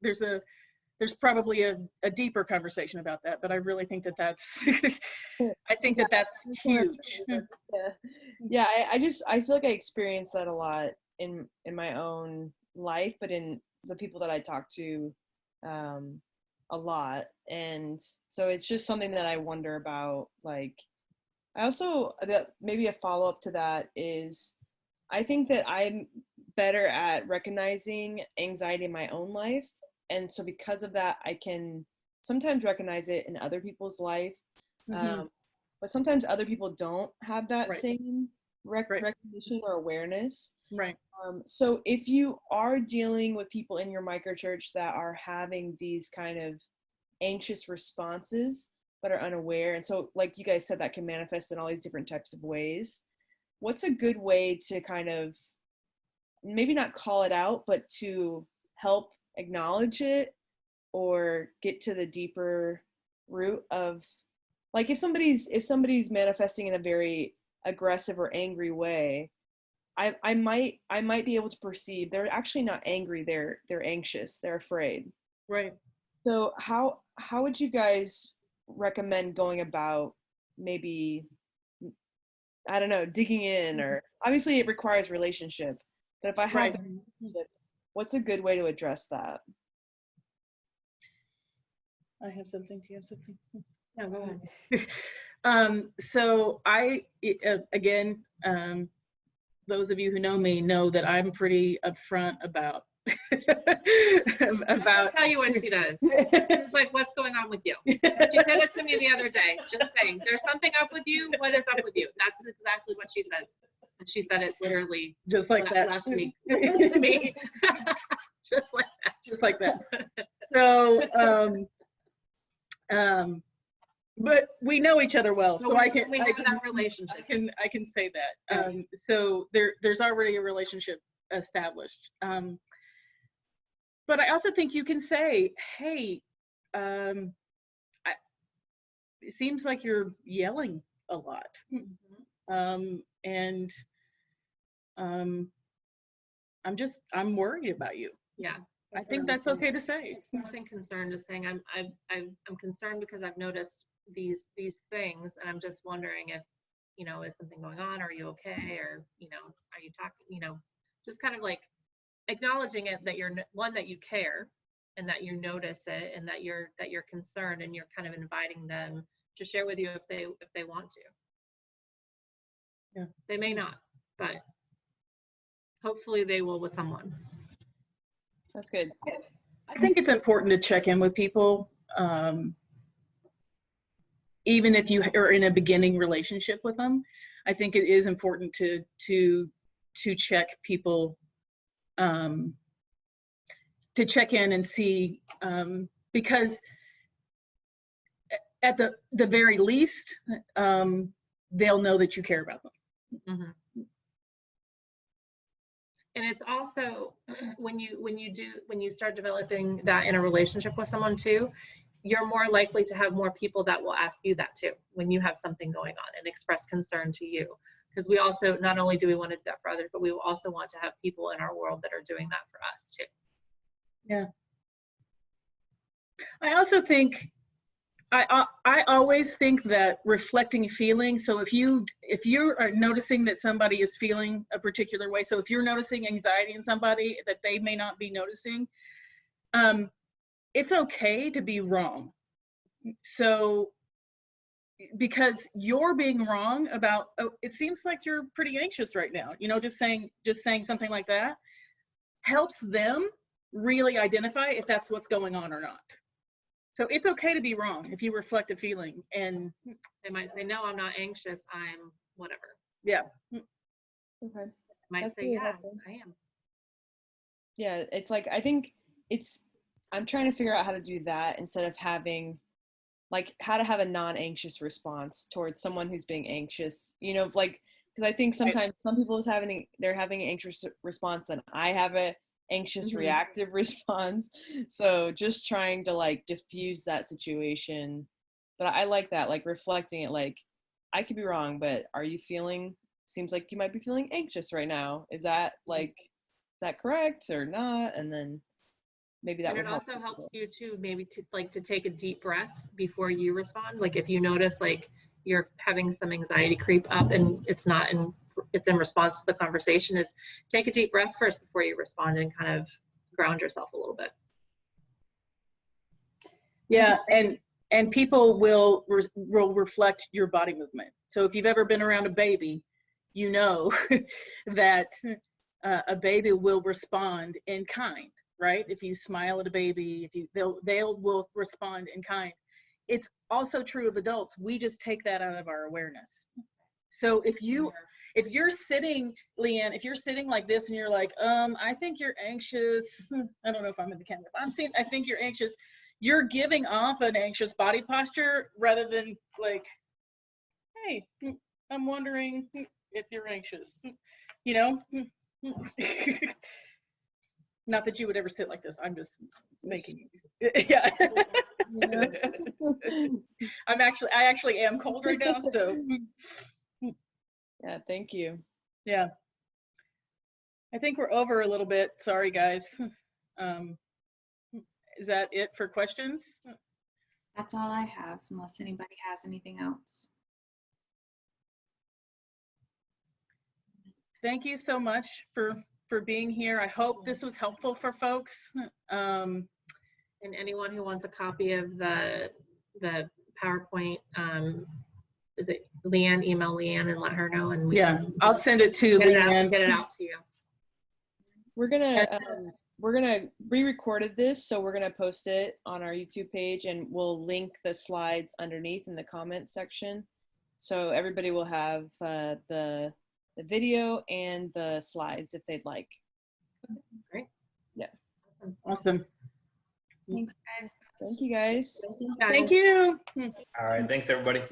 Speaker 2: there's probably a deeper conversation about that, but I really think that's I think that's huge.
Speaker 4: Yeah, I feel like I experience that a lot in my own life, but in the people that I talk to a lot. And so it's just something that I wonder about. Like, I also, that maybe a follow-up to that is, I think that I'm better at recognizing anxiety in my own life. And so because of that, I can sometimes recognize it in other people's life.
Speaker 2: Mm-hmm.
Speaker 4: But sometimes other people don't have that
Speaker 2: Right.
Speaker 4: same recognition or awareness.
Speaker 2: Right.
Speaker 4: So if you are dealing with people in your microchurch that are having these kind of anxious responses, but are unaware. And so, like you guys said, that can manifest in all these different types of ways. What's a good way to kind of maybe not call it out, but to help acknowledge it or get to the deeper root of, like, if somebody's manifesting in a very aggressive or angry way, I might be able to perceive they're actually not angry, they're anxious, they're afraid.
Speaker 2: Right.
Speaker 4: So how would you guys recommend going about, maybe, I don't know, digging in? Or obviously it requires relationship, but if I have
Speaker 2: Right.
Speaker 4: that relationship, what's a good way to address that?
Speaker 2: I have something. Do you have something?
Speaker 1: No, go ahead.
Speaker 2: So again, those of you who know me know that I'm pretty upfront about
Speaker 1: I'll tell you what she does. She's like, what's going on with you? She said it to me the other day. Just saying, there's something up with you. What is up with you? That's exactly what she said. And she said it literally
Speaker 2: just like that
Speaker 1: last week to me. Just like that.
Speaker 2: Just like that. So, but we know each other well, so
Speaker 1: we have that relationship.
Speaker 2: I can say that. So there's already a relationship established. But I also think you can say, hey, it seems like you're yelling a lot. And I'm worried about you.
Speaker 1: Yeah.
Speaker 2: I think that's okay to say.
Speaker 1: Expressing concern, just saying I'm concerned because I've noticed these things, and I'm just wondering if, is something going on? Are you okay? Or, are you talking, just kind of like acknowledging it, that you're one, that you care, and that you notice it, and that you're concerned, and you're kind of inviting them to share with you if they want to.
Speaker 2: Yeah.
Speaker 1: They may not, but hopefully they will with someone.
Speaker 4: That's good.
Speaker 2: I think it's important to check in with people, even if you are in a beginning relationship with them. I think it is important to check people, to check in and see, because at the very least, they'll know that you care about them.
Speaker 1: Mm-hmm. And it's also when you start developing that in a relationship with someone too, you're more likely to have more people that will ask you that too when you have something going on and express concern to you. Because we also, not only do we want to do that for others, but we also want to have people in our world that are doing that for us too.
Speaker 2: Yeah. I also think, I always think that reflecting feelings, so if you are noticing that somebody is feeling a particular way, so if you're noticing anxiety in somebody that they may not be noticing, it's okay to be wrong. So, because you're being wrong about, oh, it seems like you're pretty anxious right now, just saying something like that helps them really identify if that's what's going on or not. So it's okay to be wrong if you reflect a feeling, and
Speaker 1: they might say, no, I'm not anxious, I'm whatever.
Speaker 2: Yeah.
Speaker 4: Okay.
Speaker 1: Might
Speaker 4: That's
Speaker 1: say,
Speaker 4: really
Speaker 1: yeah,
Speaker 4: helpful.
Speaker 1: I am.
Speaker 4: Yeah, it's like, I think I'm trying to figure out how to do that instead of having, like, how to have a non-anxious response towards someone who's being anxious, like, because I think sometimes some people they're having an anxious response, and I have a anxious reactive response. So just trying to, like, diffuse that situation. But I like that, like, reflecting it, like, I could be wrong, but seems like you might be feeling anxious right now. Is that correct or not? And then maybe that would help.
Speaker 1: And it also helps you too, maybe to take a deep breath before you respond. Like if you notice like you're having some anxiety creep up and it's in response to the conversation, is take a deep breath first before you respond and kind of ground yourself a little bit.
Speaker 2: Yeah, and people will reflect your body movement. So if you've ever been around a baby, you know that a baby will respond in kind, right? If you smile at a baby, they will respond in kind. It's also true of adults. We just take that out of our awareness. So if you're sitting, Leanne, if you're sitting like this and you're like, I think you're anxious. I don't know if I'm in the camera. I think you're anxious. you're giving off an anxious body posture rather than like, hey, I'm wondering if you're anxious, you know? Not that you would ever sit like this. I'm just making, yeah.
Speaker 4: Yeah.
Speaker 2: I actually am cold right now, so.
Speaker 4: Yeah, thank you.
Speaker 2: Yeah. I think we're over a little bit. Sorry, guys. Is that it for questions?
Speaker 3: That's all I have, unless anybody has anything else.
Speaker 2: Thank you so much for being here. I hope this was helpful for folks.
Speaker 1: And anyone who wants a copy of the PowerPoint, is it Leanne? Email Leanne and let her know, and we can
Speaker 2: I'll send it to Leanne.
Speaker 1: Get it out to you.
Speaker 4: We're gonna re-recorded this, so we're gonna post it on our YouTube page, and we'll link the slides underneath in the comments section, so everybody will have the video and the slides if they'd like.
Speaker 1: Great.
Speaker 4: Yeah.
Speaker 2: Awesome.
Speaker 3: Thanks, guys.
Speaker 4: Thank you, guys.
Speaker 2: Thank you.
Speaker 5: All right. Thanks, everybody.